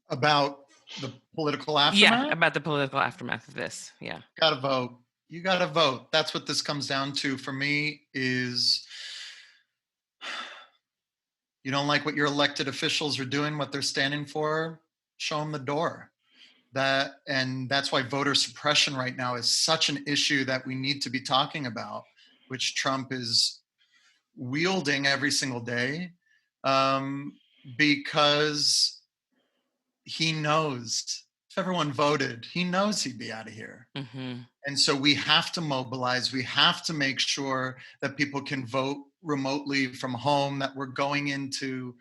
about the political aftermath. Yeah, about the political aftermath of this. Yeah, gotta vote. You gotta vote. That's what this comes down to for me. Is you don't like what your elected officials are doing, what they're standing for, show them the door. And that's why voter suppression right now is such an issue that we need to be talking about, which Trump is wielding every single day, because he knows if everyone voted, he knows he'd be out of here. Mm-hmm. And so we have to mobilize. We have to make sure that people can vote remotely from home, that we're going into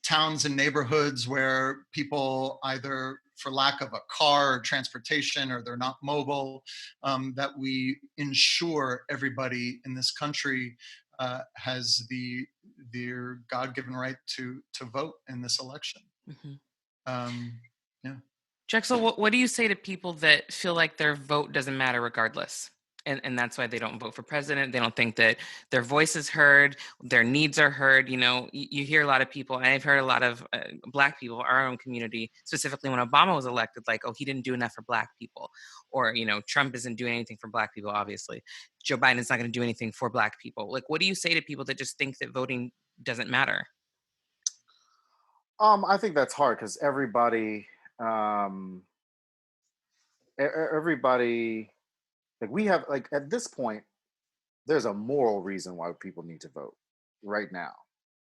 towns and neighborhoods where people either for lack of a car or transportation, or they're not mobile, that we ensure everybody in this country has their God-given right to vote in this election. Mm-hmm. Yeah. Drexel, what do you say to people that feel like their vote doesn't matter regardless? And that's why they don't vote for president. They don't think that their voice is heard, their needs are heard. You hear a lot of people, and I've heard a lot of Black people, our own community, specifically when Obama was elected, like, oh, he didn't do enough for Black people. Or, Trump isn't doing anything for Black people, obviously. Joe Biden's not going to do anything for Black people. Like, what do you say to people that just think that voting doesn't matter? I think that's hard because everybody, like, we have, like, at this point, there's a moral reason why people need to vote right now.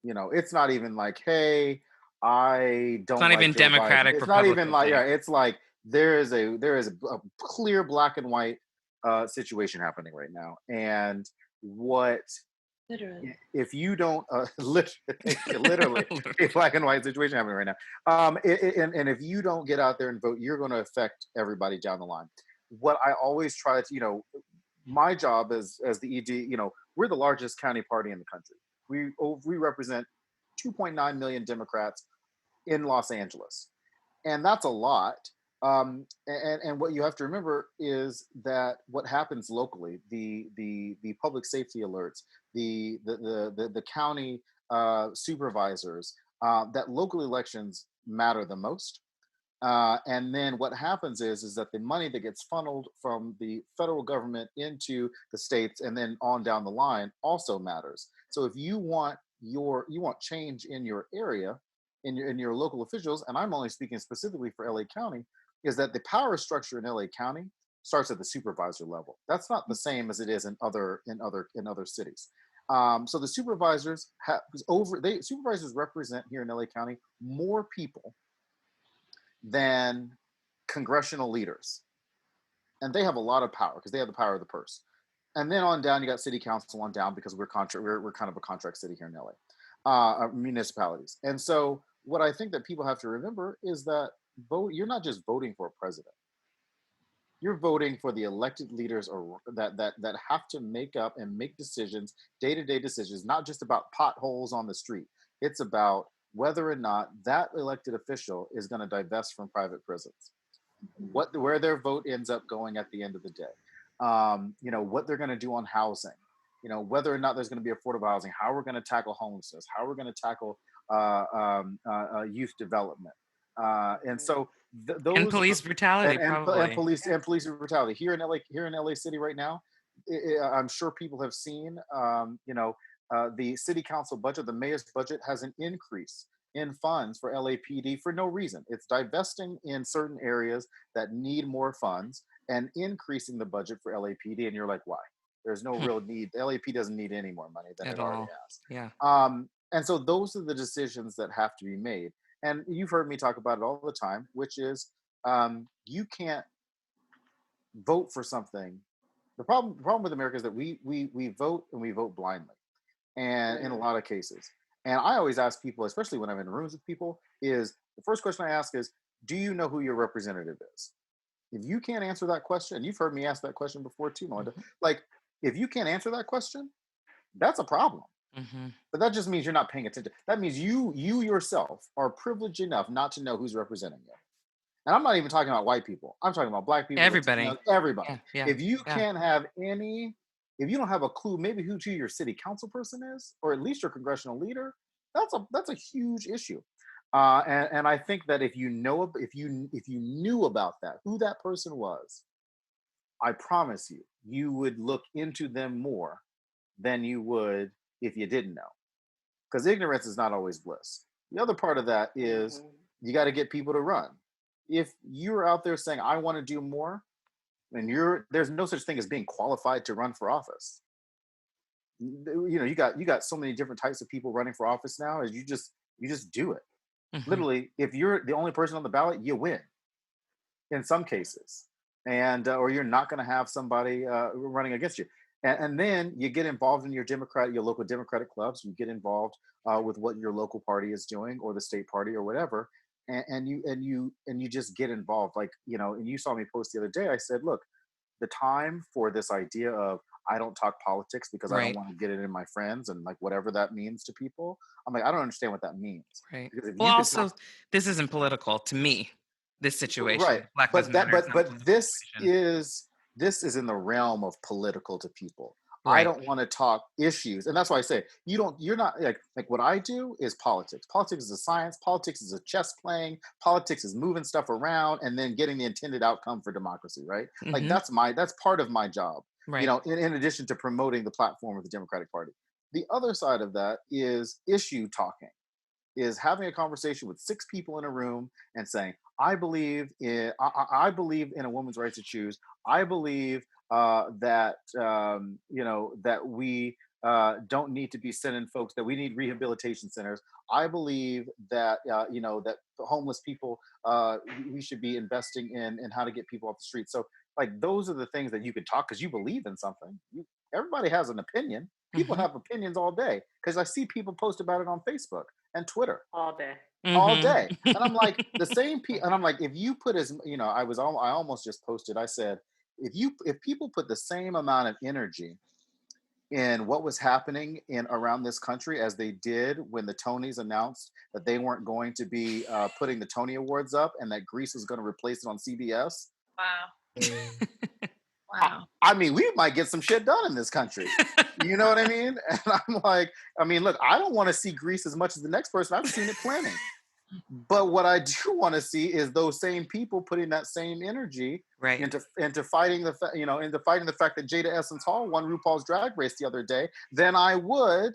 It's not even like, hey, I don't. It's not like even Joe Democratic. Biden. It's Republican, not even like, yeah. It's like there is a clear black and white situation happening right now, and what Literally. If you don't, literally, a black and white situation happening right now. And if you don't get out there and vote, you're going to affect everybody down the line. What I always try to, my job as the ED, we're the largest county party in the country. We represent 2.9 million Democrats in Los Angeles, and that's a lot. And what you have to remember is that what happens locally, the public safety alerts, the county supervisors, that local elections matter the most. And then what happens is that the money that gets funneled from the federal government into the states and then on down the line also matters. So if you want change in your area, in your local officials, and I'm only speaking specifically for LA County, is that the power structure in LA County starts at the supervisor level. That's not the same as it is in other cities. So the supervisors supervisors represent here in LA County more people than congressional leaders, and they have a lot of power because they have the power of the purse. And then on down, you got city council on down because we're kind of a contract city here in LA, municipalities. And so what I think that people have to remember is that you're not just voting for a president. You're voting for the elected leaders that have to make up and make decisions, day-to-day decisions, not just about potholes on the street. It's about whether or not that elected official is going to divest from private prisons, where their vote ends up going at the end of the day, what they're going to do on housing, whether or not there's going to be affordable housing, how we're going to tackle homelessness, how we're going to tackle youth development, and so those and police brutality, probably. and police brutality here in LA City right now. I'm sure people have seen, the city council budget, the mayor's budget has an increase in funds for LAPD for no reason. It's divesting in certain areas that need more funds and increasing the budget for LAPD. And you're like, why? There's no real need. The LAP doesn't need any more money than it already has. Yeah. And so those are the decisions that have to be made. And you've heard me talk about it all the time, which is you can't vote for something. The problem with America is that we vote and we vote blindly, and in a lot of cases. And I always ask people, especially when I'm in rooms with people, is the first question I ask is, do you know who your representative is? If you can't answer that question, and you've heard me ask that question before too, Malynda, like if you can't answer that question, that's a problem. But that just means you're not paying attention. That means you yourself are privileged enough not to know who's representing you. And I'm not even talking about white people. I'm talking about black people. Everybody. Latinos, everybody. Yeah, if you can't have if you don't have a clue, maybe who your city council person is, or at least your congressional leader, that's a huge issue. And I think that if you knew about that, who that person was, I promise you would look into them more than you would if you didn't know. Because ignorance is not always bliss. The other part of that is you got to get people to run. If you're out there saying, I want to do more, and there's no such thing as being qualified to run for office. You got so many different types of people running for office now, as you just do it. Literally, if you're the only person on the ballot, you win in some cases. And or you're not going to have somebody running against you. And then you get involved in your local Democratic clubs. You get involved with what your local party is doing, or the state party, or whatever. And you just get involved. Like, and you saw me post the other day. I said, look, the time for this idea of I don't talk politics because I don't want to get it in my friends, and like whatever that means to people. I'm like, I don't understand what that means. Right. Well, also, this isn't political to me. This situation, right? Black But this situation. is in the realm of political to people. Right. I don't want to talk issues, and that's why I say you're not like what I do is politics. Politics is a science. Politics is a chess playing. Politics is moving stuff around and then getting the intended outcome for democracy, right? Like that's part of my job. Right. In addition to promoting the platform of the Democratic Party. The other side of that is issue talking, is having a conversation with 6 people in a room and saying, I believe in a woman's right to choose. I believe that we don't need to be sending folks, that we need rehabilitation centers. I believe that that homeless people, we should be investing in how to get people off the street. So like those are the things that you can talk, because you believe in something. Everybody has an opinion. People Mm-hmm. have opinions all day because I see people post about it on Facebook and Twitter all day. all Mm-hmm. day. And I'm like, the same people, and I'm like, if you put as, I almost just posted, I said, if people put the same amount of energy in what was happening in around this country as they did when the Tonys announced that they weren't going to be putting the Tony Awards up and that Grease was going to replace it on CBS. Wow. I, Wow. I mean, we might get some shit done in this country. You know what I mean? And I'm like, I mean, look, I don't want to see Grease as much as the next person. I've seen it plenty. But what I do want to see is those same people putting that same energy Right. into fighting the fact that Jada Essence Hall won RuPaul's Drag Race the other day than I would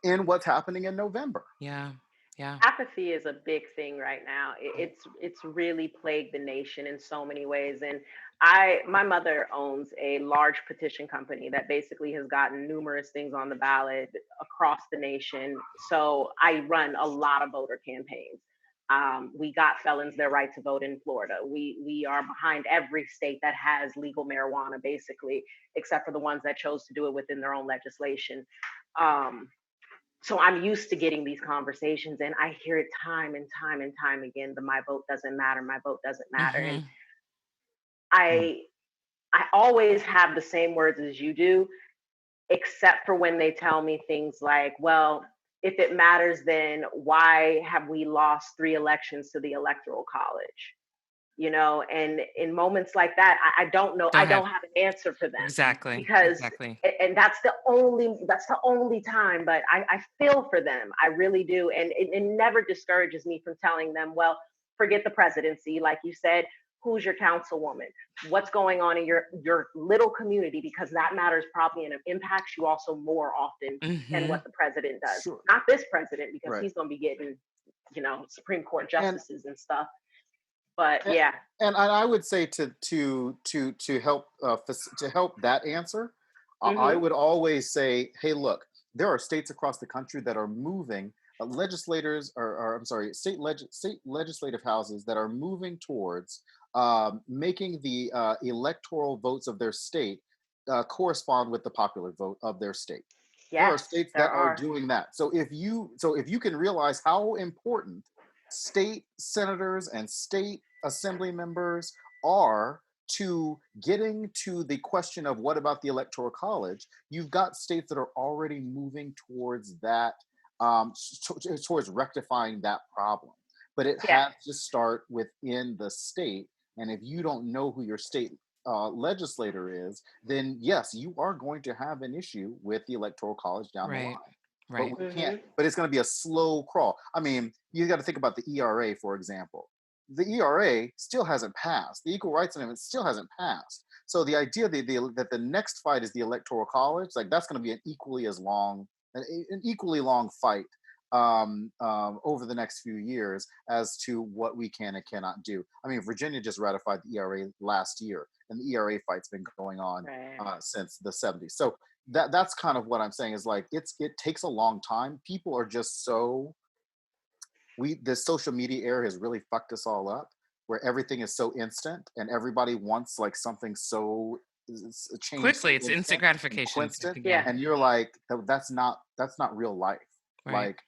in what's happening in November. Yeah. Yeah. Apathy is a big thing right now. It's really plagued the nation in so many ways. And my mother owns a large petition company that basically has gotten numerous things on the ballot across the nation. So I run a lot of voter campaigns. We got felons their right to vote in Florida. We are behind every state that has legal marijuana, basically, except for the ones that chose to do it within their own legislation. So I'm used to getting these conversations, and I hear it time and time and time again, my vote doesn't matter, my vote doesn't matter. Mm-hmm. And I always have the same words as you do, except for when they tell me things like, well, if it matters, then why have we lost 3 elections to the Electoral College? And in moments like that, I don't know. I don't have an answer for them. Exactly. Because, exactly. and that's the only time, but I feel for them. I really do. And it never discourages me from telling them, well, forget the presidency. Like you said, who's your councilwoman? What's going on in your little community? Because that matters probably and it impacts you also more often than what the president does. Sure. Not this president, because Right. he's going to be getting, Supreme Court justices and stuff. But yeah, and I would say to help that answer, I would always say, hey, look, there are states across the country that are moving legislators, or I'm sorry, state legislative houses that are moving towards making the electoral votes of their state correspond with the popular vote of their state. There are states that are doing that. So if you can realize how important state senators and state assembly members are to getting to the question of what about the Electoral College, you've got states that are already moving towards that, towards rectifying that problem. But it has to start within the state. And if you don't know who your state legislator is, then yes, you are going to have an issue with the Electoral College down the line. Right. But we can't. But it's going to be a slow crawl. I mean, you got to think about the ERA, for example. The ERA still hasn't passed. The Equal Rights Amendment still hasn't passed. So the idea that the next fight is the Electoral College, like that's going to be an equally long fight over the next few years as to what we can and cannot do. I mean, Virginia just ratified the ERA last year, and the ERA fight's been going on since the 70s. So that's kind of what I'm saying is like it takes a long time. People are just this social media era has really fucked us all up, where everything is so instant and everybody wants like something so quickly. It's instant gratification. And you're like, that's not real life. Right. Like,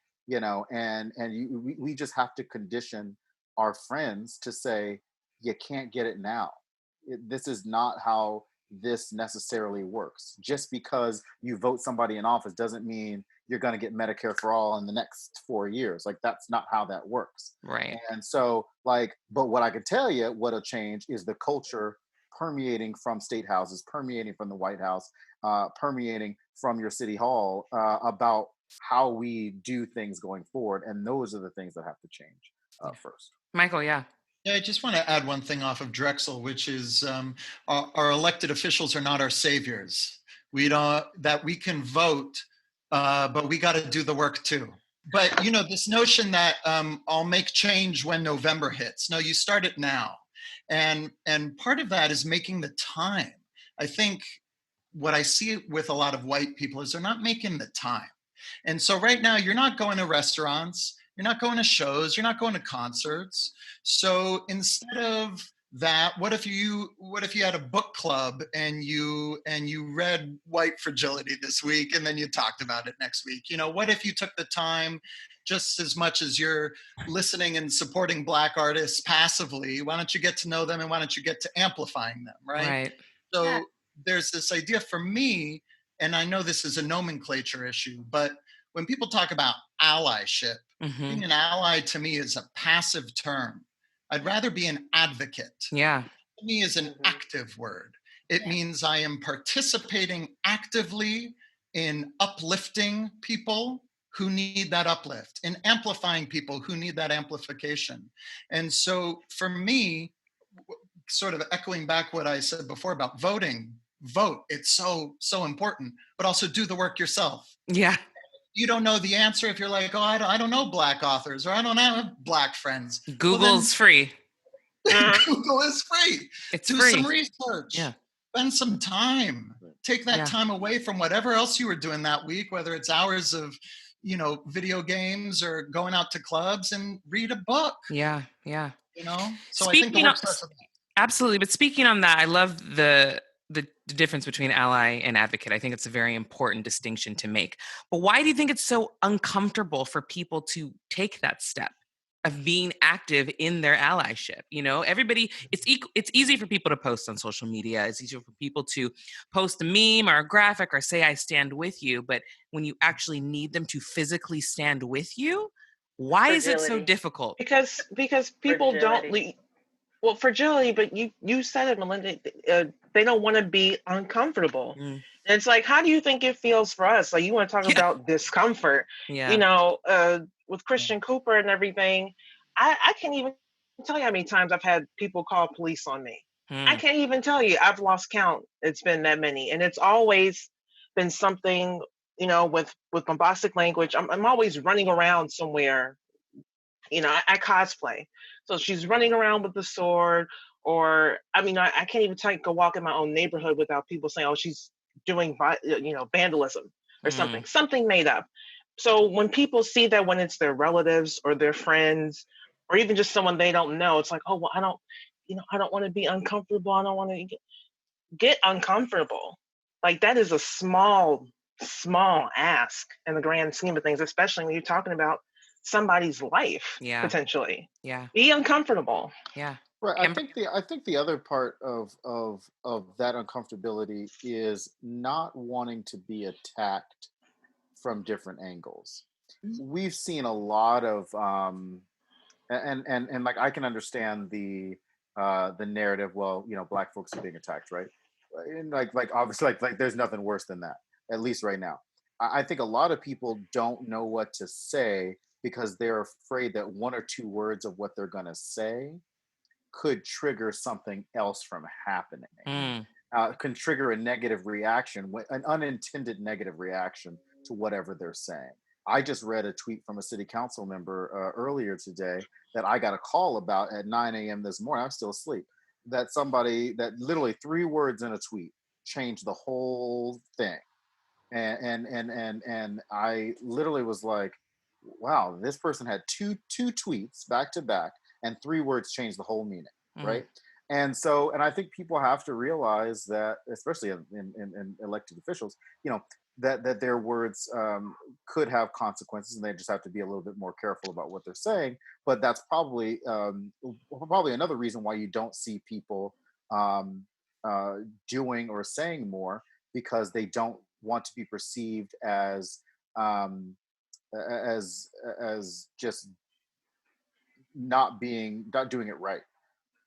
we just have to condition our friends to say, you can't get it now. This is not how this necessarily works. Just because you vote somebody in office doesn't mean you're going to get Medicare for all in the next 4 years. Like that's not how that works. Right. And so but what I can tell you, what'll change is the culture permeating from state houses, permeating from the White House, permeating from your city hall about how we do things going forward. And those are the things that have to change first. Michael, yeah. Yeah, I just want to add one thing off of Drexel, which is our elected officials are not our saviors. We can vote, but we got to do the work too. But this notion that I'll make change when November hits. No, you start it now, and part of that is making the time. I think what I see with a lot of white people is they're not making the time, and so right now you're not going to restaurants. You're not going to shows. You're not going to concerts. So instead of that what if you had a book club and you read White Fragility this week and then you talked about it next week? You know, what if you took the time, just as much as you're listening and supporting Black artists passively, why don't you get to know them and why don't you get to amplifying them, right? Right. So Yeah. there's this idea for me, and I know this is a nomenclature issue, but when people talk about allyship, being an ally to me is a passive term. I'd rather be an advocate. Yeah. To me is an active word. It means I am participating actively in uplifting people who need that uplift, in amplifying people who need that amplification. And so for me, sort of echoing back what I said before about voting, vote. It's so important, but also do the work yourself. Yeah. You don't know the answer if you're like, oh, I don't know Black authors, or I don't have Black friends. Google's free. Google is free. It's Do free. some research. Yeah. Spend some time. Take that Yeah. time away from whatever else you were doing that week, whether it's hours of, you know, video games or going out to clubs, and read a book. Yeah. Yeah. You know? So I think the work starts with that. Absolutely. But speaking on that, I love the difference between ally and advocate. I think it's a very important distinction to make. But why do you think it's so uncomfortable for people to take that step of being active in their allyship? You know, everybody, it's easy for people to post on social media. It's easier for people to post a meme or a graphic or say, I stand with you. But when you actually need them to physically stand with you, why is it so Fragility. difficult? Because people don't Fragility. well, fragility, but you said it, Malynda. They don't want to be uncomfortable. And it's like, how do you think it feels for us? Like, you want to talk about discomfort, Yeah. you know, with Christian Cooper and everything. I can't even tell you how many times I've had people call police on me. I can't even tell you. I've lost count. It's been that many, and it's always been something, you know, with bombastic language. I'm always running around somewhere. You know, I cosplay. So she's running around with the sword, or I mean, I can't even go walk in my own neighborhood without people saying, "Oh, she's doing, you know, vandalism or something made up." So when people see that, when it's their relatives or their friends, or even just someone they don't know, it's like, oh, well, I don't, you know, I don't want to be uncomfortable. I don't want to get uncomfortable. Like, that is a small ask in the grand scheme of things, especially when you're talking about somebody's life, potentially. Yeah. Be uncomfortable. Yeah. Right. I think the other part of that uncomfortability is not wanting to be attacked from different angles. We've seen a lot of and like, I can understand the narrative, well, you know, Black folks are being attacked, right? And like obviously like there's nothing worse than that, at least right now. I think a lot of people don't know what to say because they're afraid that one or two words of what they're going to say could trigger something else from happening. Can trigger a negative reaction, an unintended negative reaction to whatever they're saying. I just read a tweet from a city council member earlier today that I got a call about at 9 a.m. this morning. I'm still asleep. That literally 3 words in a tweet changed the whole thing. And I literally was like, wow, this person had two tweets back to back, and 3 words changed the whole meaning, right? And so, and I think people have to realize that, especially in elected officials, you know, that their words could have consequences, and they just have to be a little bit more careful about what they're saying. But that's probably another reason why you don't see people doing or saying more, because they don't want to be perceived as just not doing it right.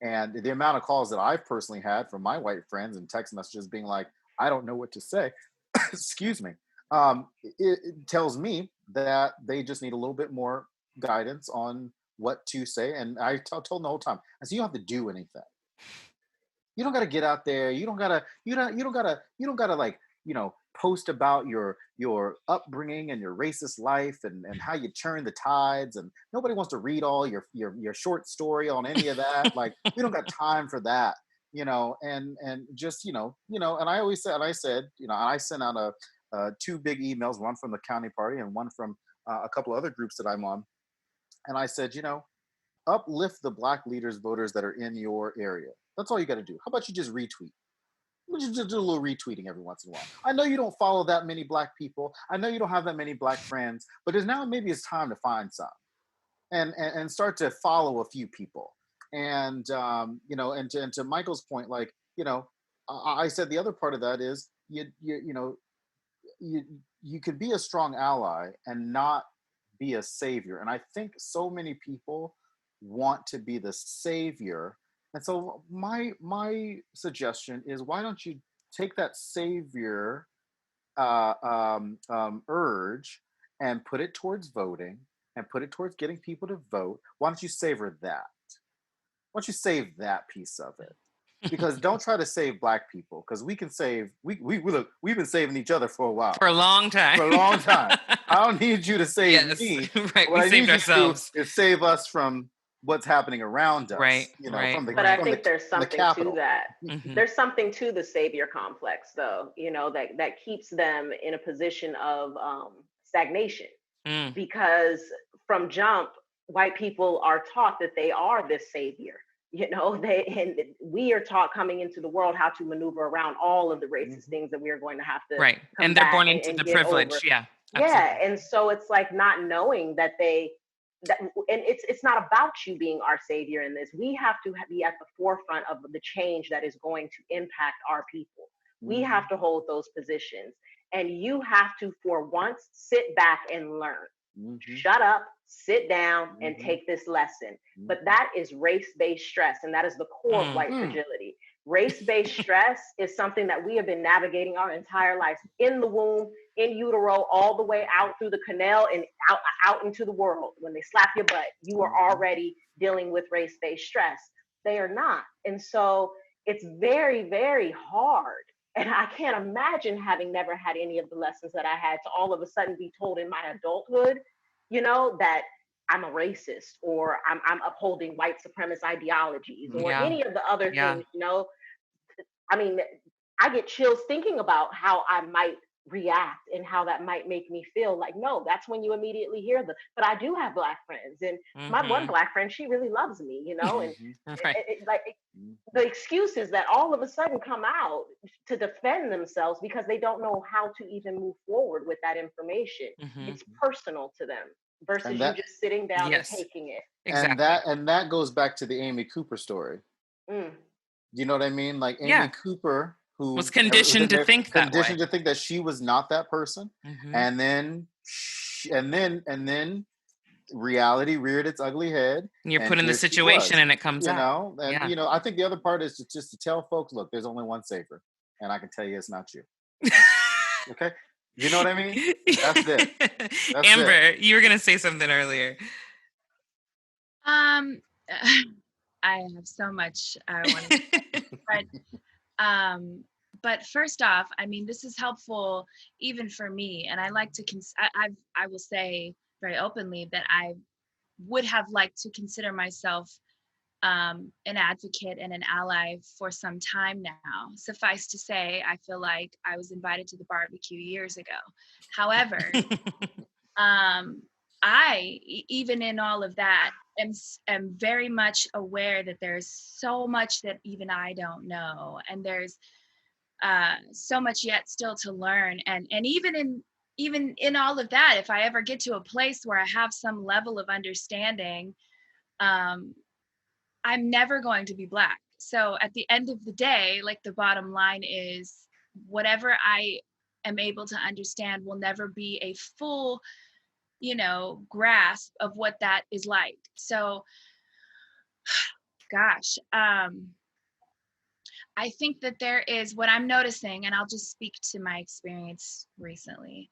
And the amount of calls that I've personally had from my white friends and text messages being like, I don't know what to say, excuse me, it tells me that they just need a little bit more guidance on what to say. And I told them the whole time, I said, you don't have to do anything. You don't got to get out there. You don't gotta like, you know, post about your upbringing and your racist life and how you turn the tides. And nobody wants to read all your short story on any of that. Like, we don't got time for that, you know. And just, you know. And I always said, you know, I sent out 2 big emails, one from the county party and one from a couple other groups that I'm on. And I said, you know, uplift the Black leaders, voters that are in your area. That's all you got to do. How about you just retweet? Just do a little retweeting every once in a while. I know you don't follow that many Black people. I know you don't have that many Black friends, but maybe it's time to find some and start to follow a few people. And and to Michael's point, like, I said the other part of that is you could be a strong ally and not be a savior. And I think so many people want to be the savior. And so my suggestion is, why don't you take that savior urge and put it towards voting and put it towards getting people to vote? Why don't you savor that? Why don't you save that piece of it? Because don't try to save Black people, because we can save. We've been saving each other for a while. For a long time. For a long time. I don't need you to save me. Right. What We saved ourselves. Is save us from what's happening around us. Right. From the. But I think there's something to that. Mm-hmm. There's something to the savior complex, though. That keeps them in a position of stagnation, because from jump, white people are taught that they are this savior. And we are taught coming into the world how to maneuver around all of the racist things that we are going to have to and they're born into the privilege. Over. Yeah, and so it's like not knowing that and it's not about you being our savior in this. We have to be at the forefront of the change that is going to impact our people. We have to hold those positions, and you have to, for once, sit back and learn. Shut up, sit down, and take this lesson. But that is race-based stress, and that is the core of white fragility. Race-based stress is something that we have been navigating our entire lives, in the womb, in utero, all the way out through the canal and out into the world. When they slap your butt, you are already dealing with race-based stress. They are not. And so it's very, very hard. And I can't imagine having never had any of the lessons that I had to all of a sudden be told in my adulthood, that I'm a racist, or I'm upholding white supremacist ideologies, or any of the other things, I mean, I get chills thinking about how I might react and how that might make me feel. Like, no, that's when you immediately hear but I do have Black friends, and my one Black friend, she really loves me, and the excuses that all of a sudden come out to defend themselves because they don't know how to even move forward with that information. It's personal to them versus you just sitting down and taking it. Exactly. And that goes back to the Amy Cooper story. You know what I mean? Like Amy Cooper, who was conditioned to think that she was not that person, and then reality reared its ugly head. You're put in the situation, and it comes out. I think the other part is just to tell folks, look, there's only one savior, and I can tell you it's not you. Okay, you know what I mean? That's it. That's Amber, you were gonna say something earlier. I have so much I want to say, but first off, I mean, this is helpful even for me, and I like to I will say very openly that I would have liked to consider myself an advocate and an ally for some time now. Suffice to say, I feel like I was invited to the barbecue years ago. However, I, even in all of that, am very much aware that there's so much that even I don't know, and there's so much yet still to learn. And even in all of that, if I ever get to a place where I have some level of understanding, I'm never going to be Black. So at the end of the day, like, the bottom line is, whatever I am able to understand will never be a full, grasp of what that is like. So, gosh, I think that there is, what I'm noticing, and I'll just speak to my experience recently,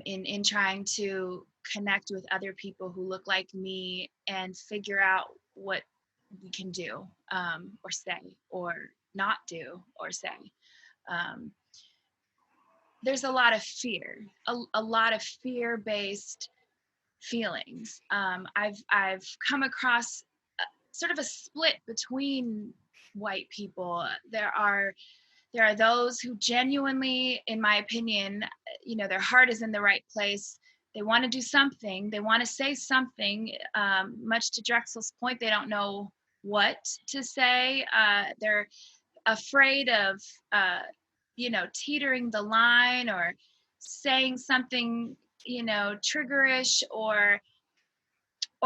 in trying to connect with other people who look like me and figure out what we can do, or say, or not do, or say. There's a lot of fear, a lot of fear-based feelings. I've come across sort of a split between white people. There are those who genuinely, in my opinion, their heart is in the right place. They want to do something. They want to say something. Much to Drexel's point, they don't know what to say. They're afraid of, teetering the line or saying something, triggerish, or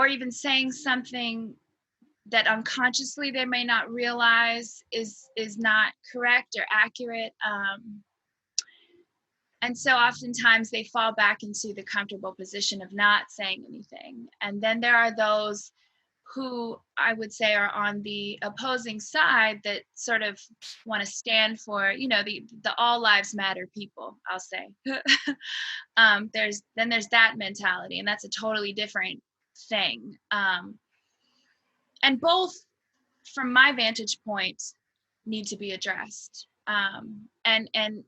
even saying something that unconsciously they may not realize is not correct or accurate. And so oftentimes they fall back into the comfortable position of not saying anything. And then there are those who I would say are on the opposing side that sort of want to stand for, the all lives matter people, I'll say. There's that mentality, and that's a totally different thing. And both, from my vantage point, need to be addressed. And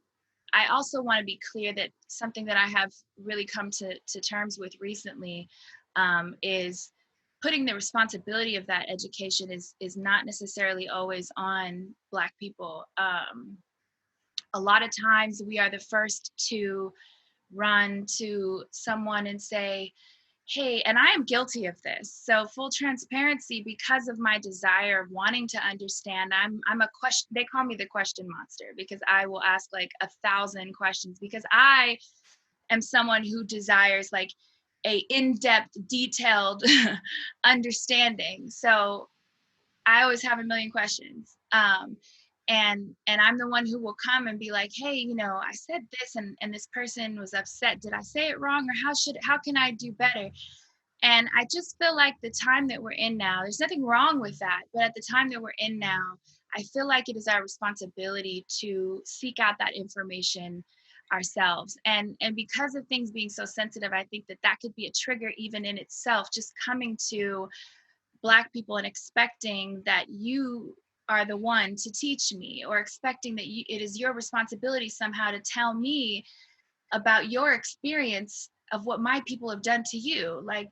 I also want to be clear that something that I have really come to terms with recently is putting the responsibility of that education is not necessarily always on Black people. A lot of times we are the first to run to someone and say, hey, and I am guilty of this. So full transparency, because of my desire of wanting to understand, I'm a question, they call me the question monster, because I will ask like 1,000 questions, because I am someone who desires like a in-depth, detailed understanding. So I always have a million questions. And I'm the one who will come and be like, hey, I said this and this person was upset. Did I say it wrong? Or how can I do better? And I just feel like the time that we're in now, there's nothing wrong with that, but at the time that we're in now, I feel like it is our responsibility to seek out that information ourselves. And because of things being so sensitive, I think that could be a trigger even in itself, just coming to Black people and expecting that you are the one to teach me, or expecting that it is your responsibility somehow to tell me about your experience of what my people have done to you. Like,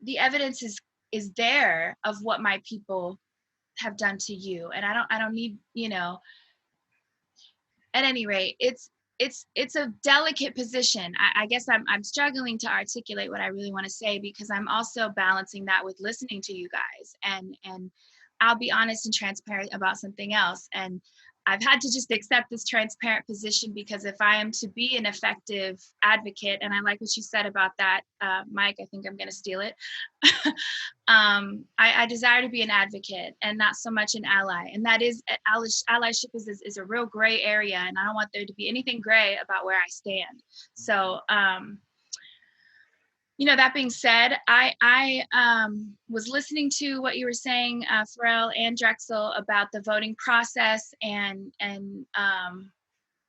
the evidence is there of what my people have done to you, and I don't need, at any rate, it's a delicate position. I guess I'm struggling to articulate what I really want to say, because I'm also balancing that with listening to you guys, and I'll be honest and transparent about something else. And I've had to just accept this transparent position, because if I am to be an effective advocate, and I like what you said about that, Mike, I think I'm going to steal it. I desire to be an advocate and not so much an ally. And that is, allyship is a real gray area, and I don't want there to be anything gray about where I stand. So, that being said, I was listening to what you were saying, Farelle and Drexel, about the voting process and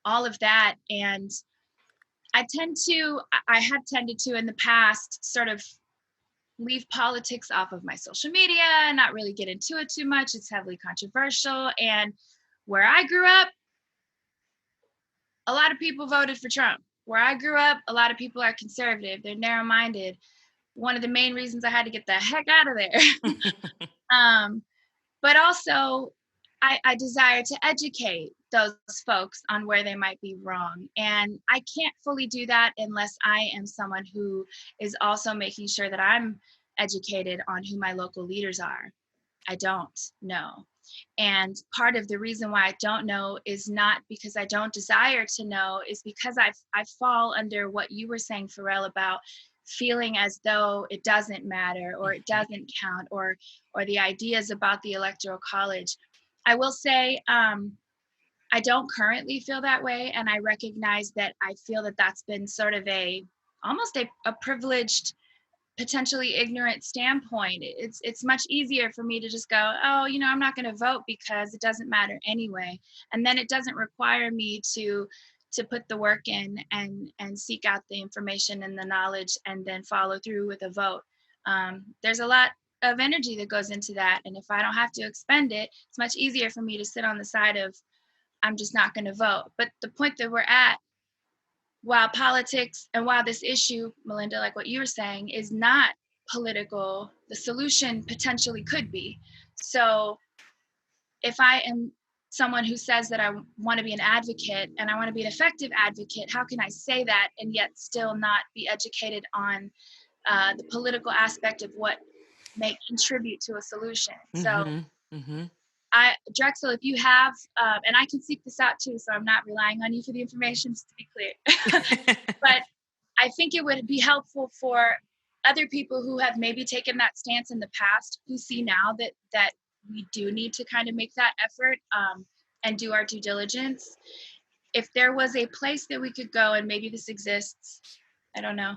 all of that. And I have tended to in the past sort of leave politics off of my social media and not really get into it too much. It's heavily controversial. And where I grew up, a lot of people voted for Trump. Where I grew up, a lot of people are conservative. They're narrow-minded. One of the main reasons I had to get the heck out of there. But also, I desire to educate those folks on where they might be wrong. And I can't fully do that unless I am someone who is also making sure that I'm educated on who my local leaders are. I don't know. And part of the reason why I don't know is not because I don't desire to know, is because I fall under what you were saying, Farelle, about feeling as though it doesn't matter, or it doesn't count, or the ideas about the Electoral College. I will say, I don't currently feel that way, and I recognize that I feel that that's been sort of almost a privileged, potentially ignorant standpoint. It's much easier for me to just go, oh, I'm not going to vote because it doesn't matter anyway, and then it doesn't require me to put the work in and seek out the information and the knowledge and then follow through with a vote. There's a lot of energy that goes into that, and if I don't have to expend it, it's much easier for me to sit on the side of, I'm just not going to vote. But the point that we're at, while politics and while this issue, Malynda, like what you were saying, is not political, the solution potentially could be. So if I am someone who says that I want to be an advocate and I want to be an effective advocate, how can I say that and yet still not be educated on the political aspect of what may contribute to a solution? So Drexel, if you have, and I can seek this out too, so I'm not relying on you for the information, just to be clear. But I think it would be helpful for other people who have maybe taken that stance in the past, who see now that we do need to kind of make that effort and do our due diligence. If there was a place that we could go, and maybe this exists, I don't know,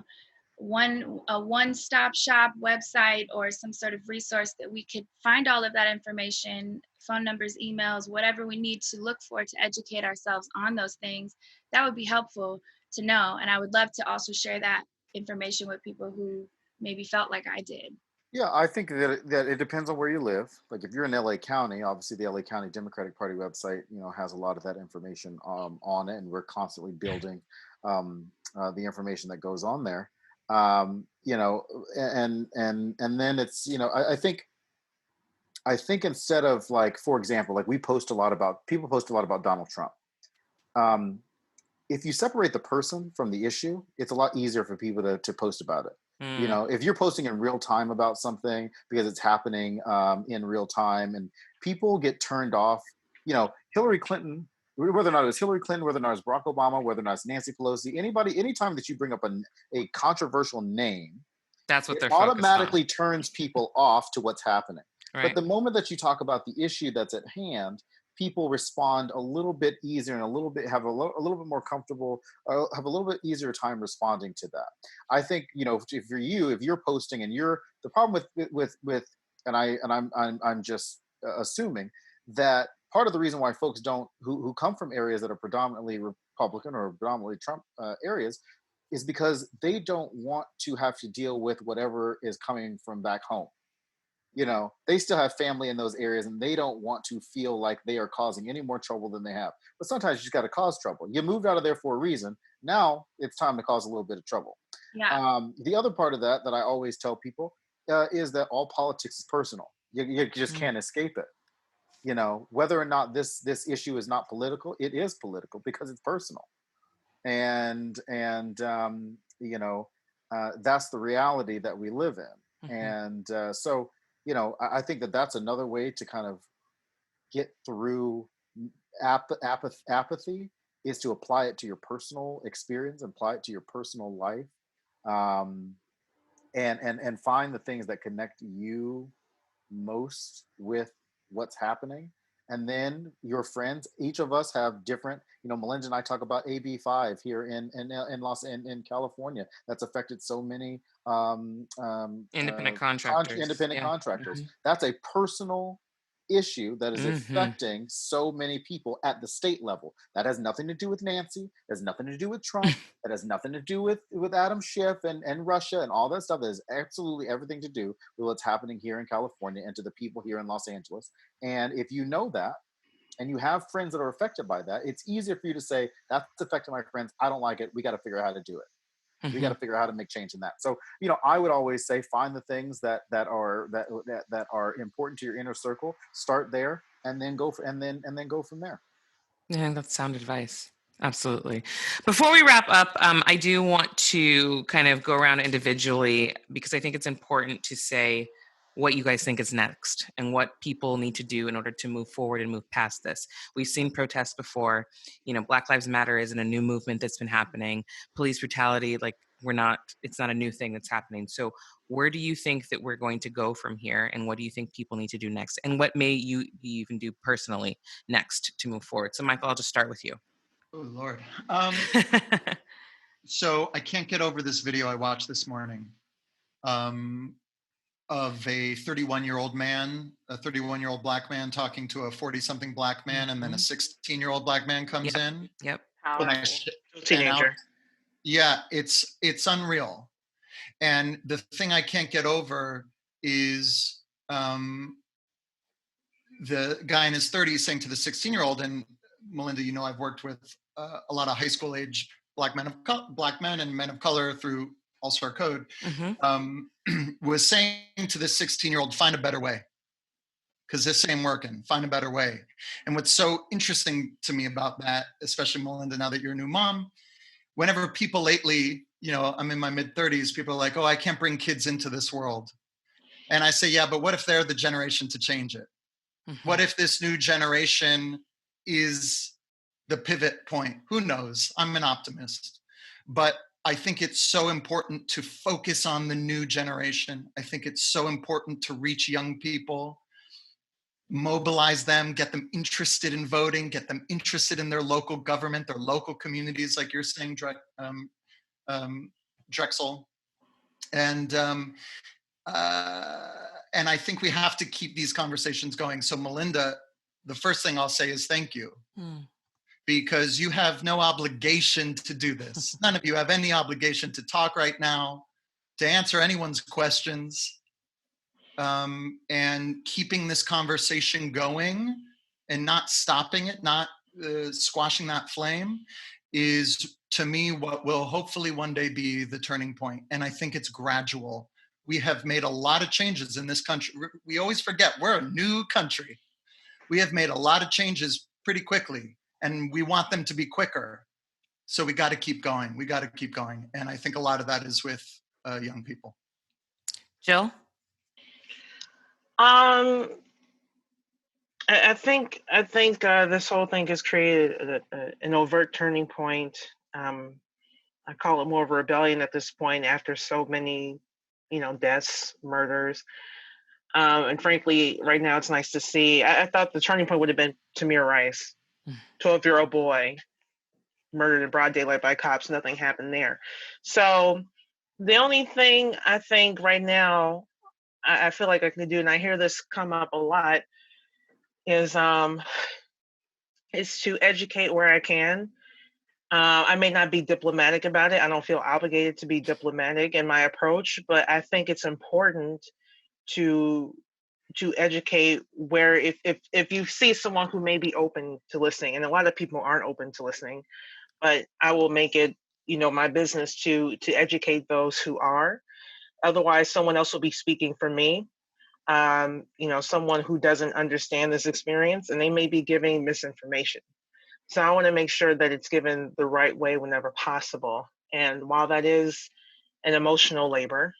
a one-stop shop website or some sort of resource that we could find all of that information, phone numbers, emails, whatever we need to look for to educate ourselves on those things, that would be helpful to know. And I would love to also share that information with people who maybe felt like I did. Yeah, I think that it depends on where you live. Like if you're in LA County, obviously the LA County Democratic Party website, has a lot of that information on it, and we're constantly building the information that goes on there. And then it's, I think instead of, like, for example, like people post a lot about Donald Trump. If you separate the person from the issue, it's a lot easier for people to post about it. If you're posting in real time about something because it's happening in real time, and people get turned off, Hillary Clinton, whether or not it was Hillary Clinton, whether or not it was Barack Obama, whether or not it's Nancy Pelosi, anytime that you bring up a controversial name, that's what they're automatically turns people off to what's happening. Right. But the moment that you talk about the issue that's at hand, people respond a little bit easier and have a little bit more comfortable, have a little bit easier time responding to that. I think, if you're posting and the problem with and I'm just assuming that part of the reason why folks who come from areas that are predominantly Republican or predominantly Trump areas is because they don't want to have to deal with whatever is coming from back home. They still have family in those areas, and they don't want to feel like they are causing any more trouble than they have. But sometimes you just got to cause trouble. You moved out of there for a reason. Now it's time to cause a little bit of trouble. Yeah. The other part of that I always tell people is that all politics is personal. You just can't escape it. Whether or not this issue is not political, it is political because it's personal. And that's the reality that we live in. And so, I think that's another way to kind of get through apathy, is to apply it to your personal experience, apply it to your personal life, and find the things that connect you most with what's happening. And then your friends, each of us have different, Malynda and I talk about AB5 here in California. That's affected so many independent contractors. That's a personal issue that is affecting so many people at the state level. That has nothing to do with Nancy. That has nothing to do with Trump. That has nothing to do with Adam Schiff and Russia and all that stuff. That has absolutely everything to do with what's happening here in California and to the people here in Los Angeles. And if you know that, and you have friends that are affected by that, it's easier for you to say, that's affecting my friends. I don't like it. We got to figure out how to do it. We got to figure out how to make change in that. So, I would always say, find the things that are important to your inner circle. Start there, and then go go from there. Yeah, that's sound advice. Absolutely. Before we wrap up, I do want to kind of go around individually, because I think it's important to say what you guys think is next and what people need to do in order to move forward and move past this. We've seen protests before. Black Lives Matter isn't a new movement that's been happening. Police brutality, it's not a new thing that's happening. So where do you think that we're going to go from here? And what do you think people need to do next? And what may you even do personally next to move forward? So Michael, I'll just start with you. Oh, Lord. So I can't get over this video I watched this morning. Of a 31-year-old black man talking to a 40-something black man, and then a 16-year-old black man comes in. Yep. Teenager. Yeah, it's unreal. And the thing I can't get over is the guy in his 30s saying to the 16-year-old, and Malynda, I've worked with a lot of high school age black men and men of color through All-Star Code, was saying to this 16-year-old, find a better way, because this ain't working. Find a better way. And what's so interesting to me about that, especially Malynda, now that you're a new mom, whenever people lately, I'm in my mid 30s, people are like, oh, I can't bring kids into this world. And I say, yeah, but what if they're the generation to change it? Mm-hmm. What if this new generation is the pivot point? Who knows? I'm an optimist. But I think it's so important to focus on the new generation. I think it's so important to reach young people, mobilize them, get them interested in voting, get them interested in their local government, their local communities, like you're saying, Drexel. And I think we have to keep these conversations going. So Malynda, the first thing I'll say is thank you. Because you have no obligation to do this. None of you have any obligation to talk right now, to answer anyone's questions. And keeping this conversation going and not stopping it, not squashing that flame, is to me what will hopefully one day be the turning point. And I think it's gradual. We have made a lot of changes in this country. We always forget we're a new country. We have made a lot of changes pretty quickly, and we want them to be quicker. So we got to keep going. We got to keep going. And I think a lot of that is with young people. Jill? I think this whole thing has created an overt turning point. I call it more of a rebellion at this point after so many, deaths, murders. And frankly, right now it's nice to see. I thought the turning point would have been Tamir Rice, 12-year-old boy, murdered in broad daylight by cops. Nothing happened there. So the only thing I think right now I feel like I can do, and I hear this come up a lot, is to educate where I can. I may not be diplomatic about it. I don't feel obligated to be diplomatic in my approach, but I think it's important to educate where if you see someone who may be open to listening, and a lot of people aren't open to listening, but I will make it, my business to educate those who are. Otherwise, someone else will be speaking for me. Someone who doesn't understand this experience, and they may be giving misinformation. So I want to make sure that it's given the right way whenever possible. And while that is an emotional labor,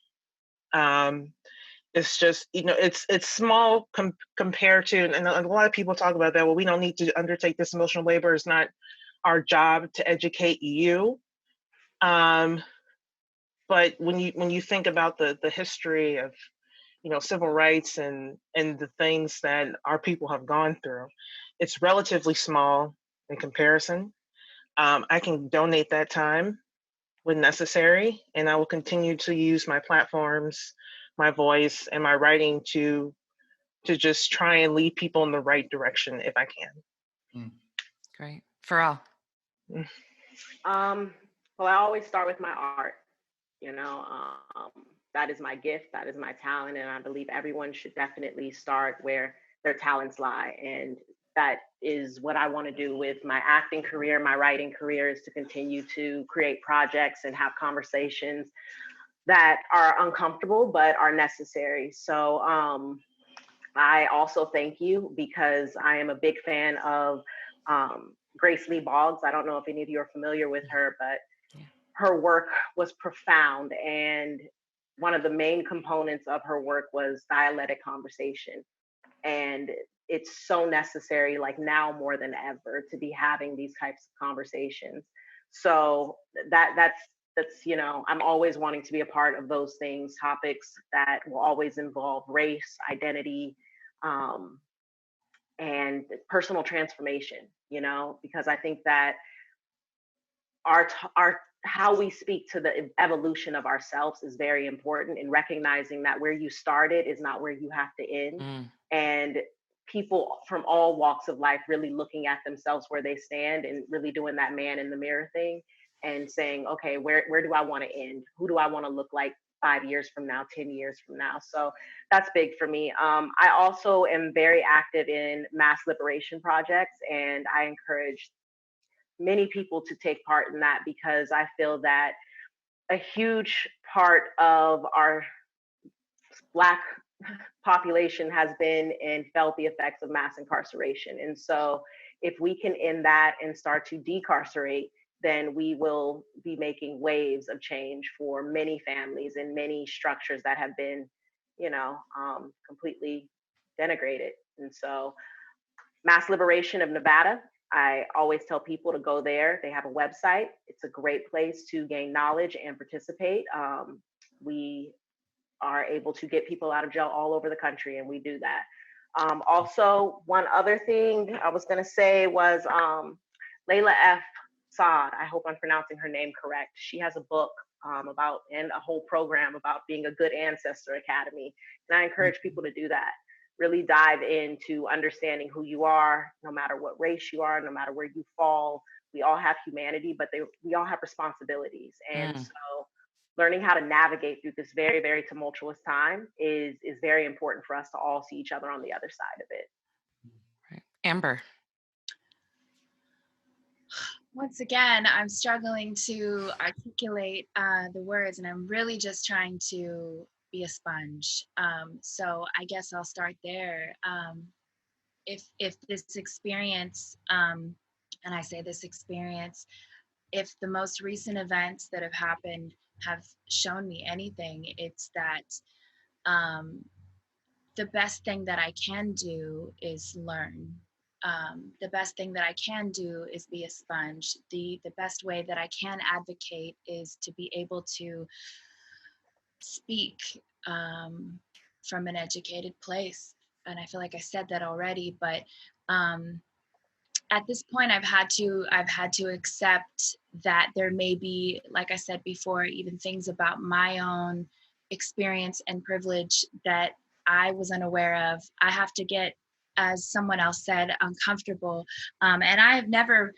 it's just, it's small compared to, and a lot of people talk about that. Well, we don't need to undertake this emotional labor. It's not our job to educate you. But when you think about the history of, civil rights and the things that our people have gone through, it's relatively small in comparison. I can donate that time when necessary, and I will continue to use my platforms, my voice, and my writing to just try and lead people in the right direction if I can. Great. Farelle? Well, I always start with my art. That is my gift, that is my talent, and I believe everyone should definitely start where their talents lie. And that is what I want to do with my acting career, my writing career, is to continue to create projects and have conversations that are uncomfortable but are necessary. So I also thank you, because I am a big fan of Grace Lee Boggs. I don't know if any of you are familiar with her, but her work was profound. And one of the main components of her work was dialectic conversation. And it's so necessary, like now more than ever, to be having these types of conversations. So that's I'm always wanting to be a part of those things, topics that will always involve race, identity, and personal transformation, because I think that our how we speak to the evolution of ourselves is very important, in recognizing that where you started is not where you have to end. And people from all walks of life really looking at themselves where they stand and really doing that man in the mirror thing and saying, okay, where do I want to end? Who do I want to look like 5 years from now, 10 years from now? So that's big for me. I also am very active in mass liberation projects, and I encourage many people to take part in that, because I feel that a huge part of our Black population has been and felt the effects of mass incarceration. And so if we can end that and start to decarcerate, then we will be making waves of change for many families and many structures that have been, completely denigrated. And so Mass Liberation of Nevada, I always tell people to go there. They have a website. It's a great place to gain knowledge and participate. We are able to get people out of jail all over the country, and we do that. Also, one other thing I was going to say was Layla F. Saad. I hope I'm pronouncing her name correct. She has a book about and a whole program about being a good ancestor academy. And I encourage people to do that. Really dive into understanding who you are, no matter what race you are, no matter where you fall. We all have humanity, but we all have responsibilities. And so learning how to navigate through this very, very tumultuous time is very important for us to all see each other on the other side of it. Right. Amber. Once again, I'm struggling to articulate the words, and I'm really just trying to be a sponge. So I guess I'll start there. If this experience, and I say this experience, if the most recent events that have happened have shown me anything, it's that the best thing that I can do is learn. The best thing that I can do is be a sponge. The best way that I can advocate is to be able to speak from an educated place. And I feel like I said that already, but at this point I've had to accept that there may be, like I said before, even things about my own experience and privilege that I was unaware of. I have to get, as someone else said, uncomfortable. And I have never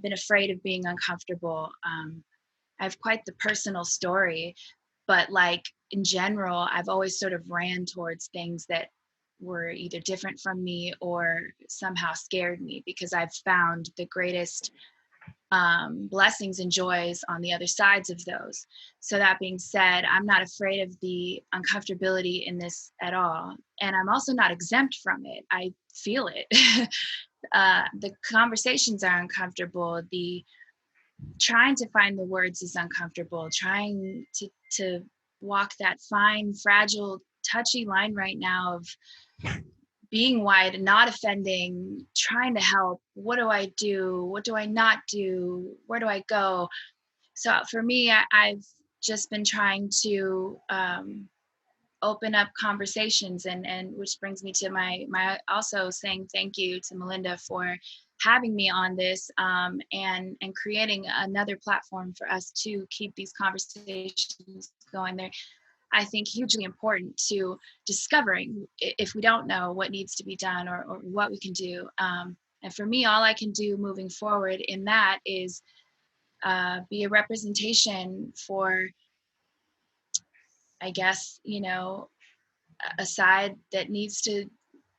been afraid of being uncomfortable. I have quite the personal story, but like in general, I've always sort of ran towards things that were either different from me or somehow scared me, because I've found the greatest blessings and joys on the other sides of those. So that being said, I'm not afraid of the uncomfortability in this at all. And I'm also not exempt from it. I feel it. The conversations are uncomfortable. The trying to find the words is uncomfortable. Trying to walk that fine, fragile, touchy line right now of being white and not offending, trying to help. What do I do? What do I not do? Where do I go? So for me, I've just been trying to open up conversations, and which brings me to my also saying thank you to Malynda for having me on this and creating another platform for us to keep these conversations going. There, I think, hugely important to discovering, if we don't know, what needs to be done or what we can do. And for me, all I can do moving forward in that is be a representation for, I guess, a side that needs to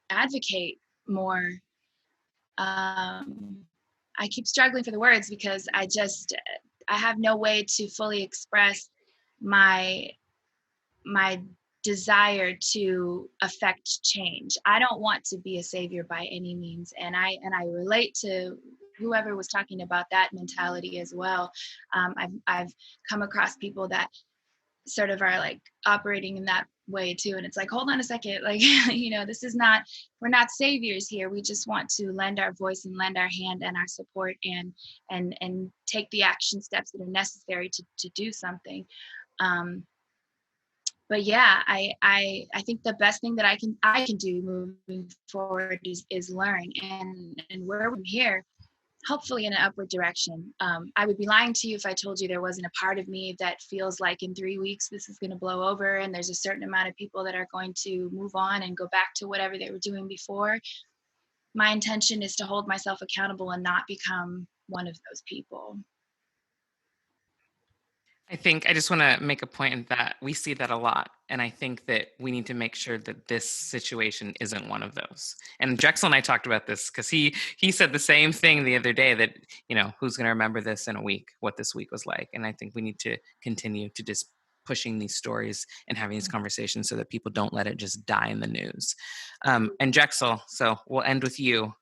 advocate more. I keep struggling for the words because I have no way to fully express my desire to affect change. I don't want to be a savior by any means, and I relate to whoever was talking about that mentality as well. I've come across people that sort of are like operating in that way too, and it's like, hold on a second, like this is not, we're not saviors here. We just want to lend our voice and lend our hand and our support and take the action steps that are necessary to do something. But yeah, I think the best thing that I can do moving forward is learn and where we're here, hopefully in an upward direction. I would be lying to you if I told you there wasn't a part of me that feels like in 3 weeks this is going to blow over and there's a certain amount of people that are going to move on and go back to whatever they were doing before. My intention is to hold myself accountable and not become one of those people. I think I just want to make a point that we see that a lot. And I think that we need to make sure that this situation isn't one of those. And Drexel and I talked about this because he said the same thing the other day that, who's going to remember this in a week, what this week was like. And I think we need to continue to just pushing these stories and having these conversations so that people don't let it just die in the news. And Drexel, so we'll end with you.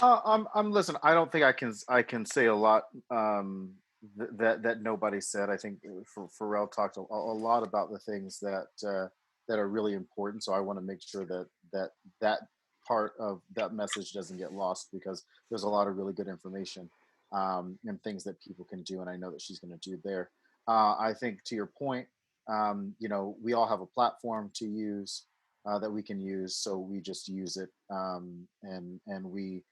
Listen, I don't think I can say a lot that nobody said. I think Farelle talked a lot about the things that are really important. So I want to make sure that part of that message doesn't get lost, because there's a lot of really good information and things that people can do, and I know that she's going to do there. I think, to your point, we all have a platform to use that we can use, so we just use it, and we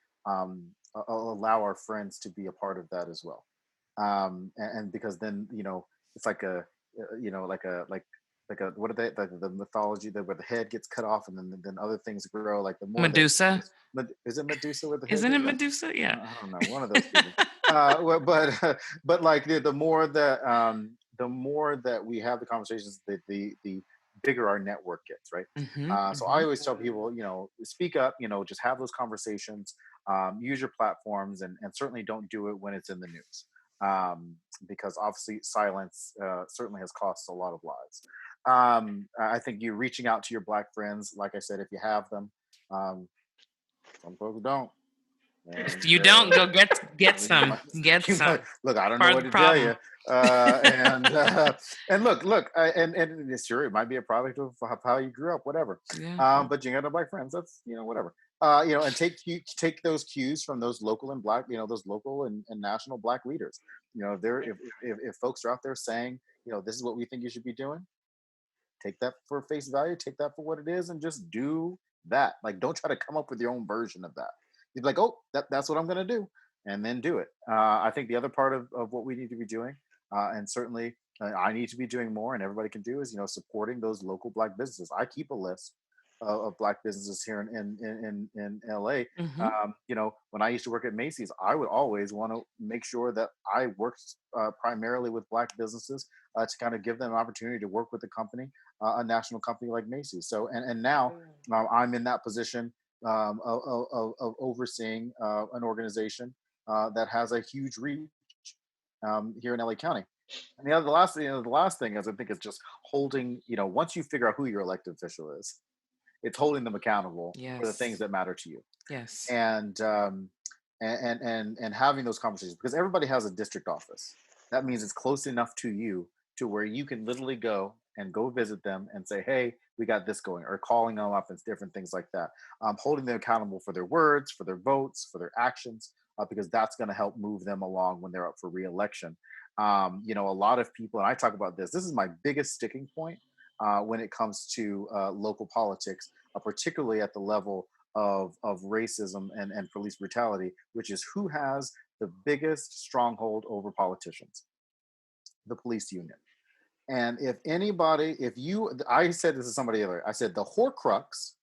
allow our friends to be a part of that as well, and because then it's like a what are they, the mythology that where the head gets cut off and then other things grow, like the more Medusa. Is it Medusa with the head? Isn't it Medusa? Yeah. I don't know, one of those people. But like the more that we have the conversations, the bigger our network gets, right? So I always tell people, speak up, just have those conversations, use your platforms, and certainly don't do it when it's in the news, because obviously silence certainly has cost a lot of lives. I think you're reaching out to your Black friends, like I said, if you have them. Some folks don't. If you don't, go get some. Look, I don't know what to tell you. And look, and it's sure it might be a product of how you grew up, whatever. Yeah. But you got no Black friends. That's whatever. And take those cues from those local and Black, those local and national Black leaders. If folks are out there saying, this is what we think you should be doing, take that for face value, take that for what it is, and just do that. Like, don't try to come up with your own version of that. You'd be like, oh, that's what I'm going to do, and then do it. I think the other part of what we need to be doing, and certainly I need to be doing more, and everybody can do, is supporting those local Black businesses. I keep a list of Black businesses here in LA. When I used to work at Macy's, I would always want to make sure that I worked primarily with Black businesses to kind of give them an opportunity to work with a company, a national company like Macy's. So and now I'm in that position of overseeing an organization that has a huge reach here in LA County. And the last thing is, I think, is just holding, once you figure out who your elected official is, it's holding them accountable for the things that matter to you. Yes. And having those conversations, because everybody has a district office. That means it's close enough to you to where you can literally go visit them and say, hey, we got this going, or calling them up and different things like that. Holding them accountable for their words, for their votes, for their actions, because that's going to help move them along when they're up for re-election. A lot of people, and I talk about this is my biggest sticking point when it comes to local politics, particularly at the level of racism and police brutality, which is who has the biggest stronghold over politicians: the police union. And I said this to somebody earlier, I said the Horcrux,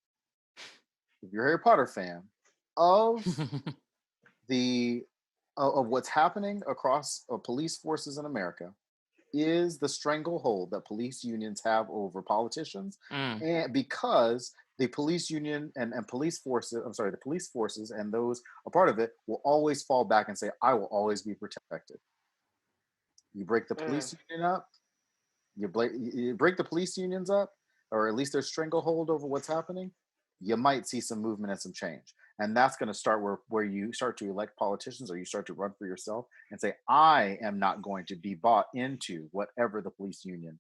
if you're a Harry Potter fan, of of what's happening across police forces in America is the stranglehold that police unions have over politicians. And because the police union and police forces, the police forces and those a part of it will always fall back and say, I will always be protected. You break the police union up, you break the police unions up, or at least their stranglehold over what's happening, you might see some movement and some change. And that's going to start where you start to elect politicians, or you start to run for yourself and say, I am not going to be bought into whatever the police union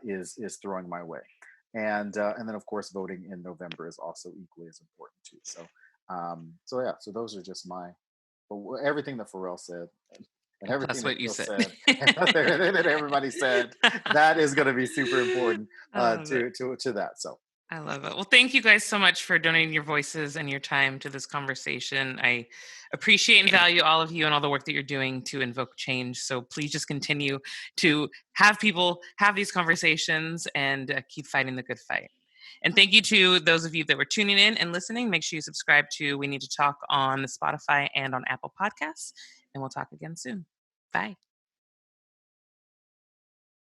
is throwing my way. And then, of course, voting in November is also equally as important too. So those are just everything that Farelle said. And everything that's what you said. That everybody said, that is going to be super important to that. So I love it. Well, thank you guys so much for donating your voices and your time to this conversation. I appreciate and value all of you and all the work that you're doing to invoke change. So please just continue to have people have these conversations and keep fighting the good fight. And thank you to those of you that were tuning in and listening. Make sure you subscribe to We Need to Talk on the Spotify and on Apple Podcasts. And we'll talk again soon. Bye.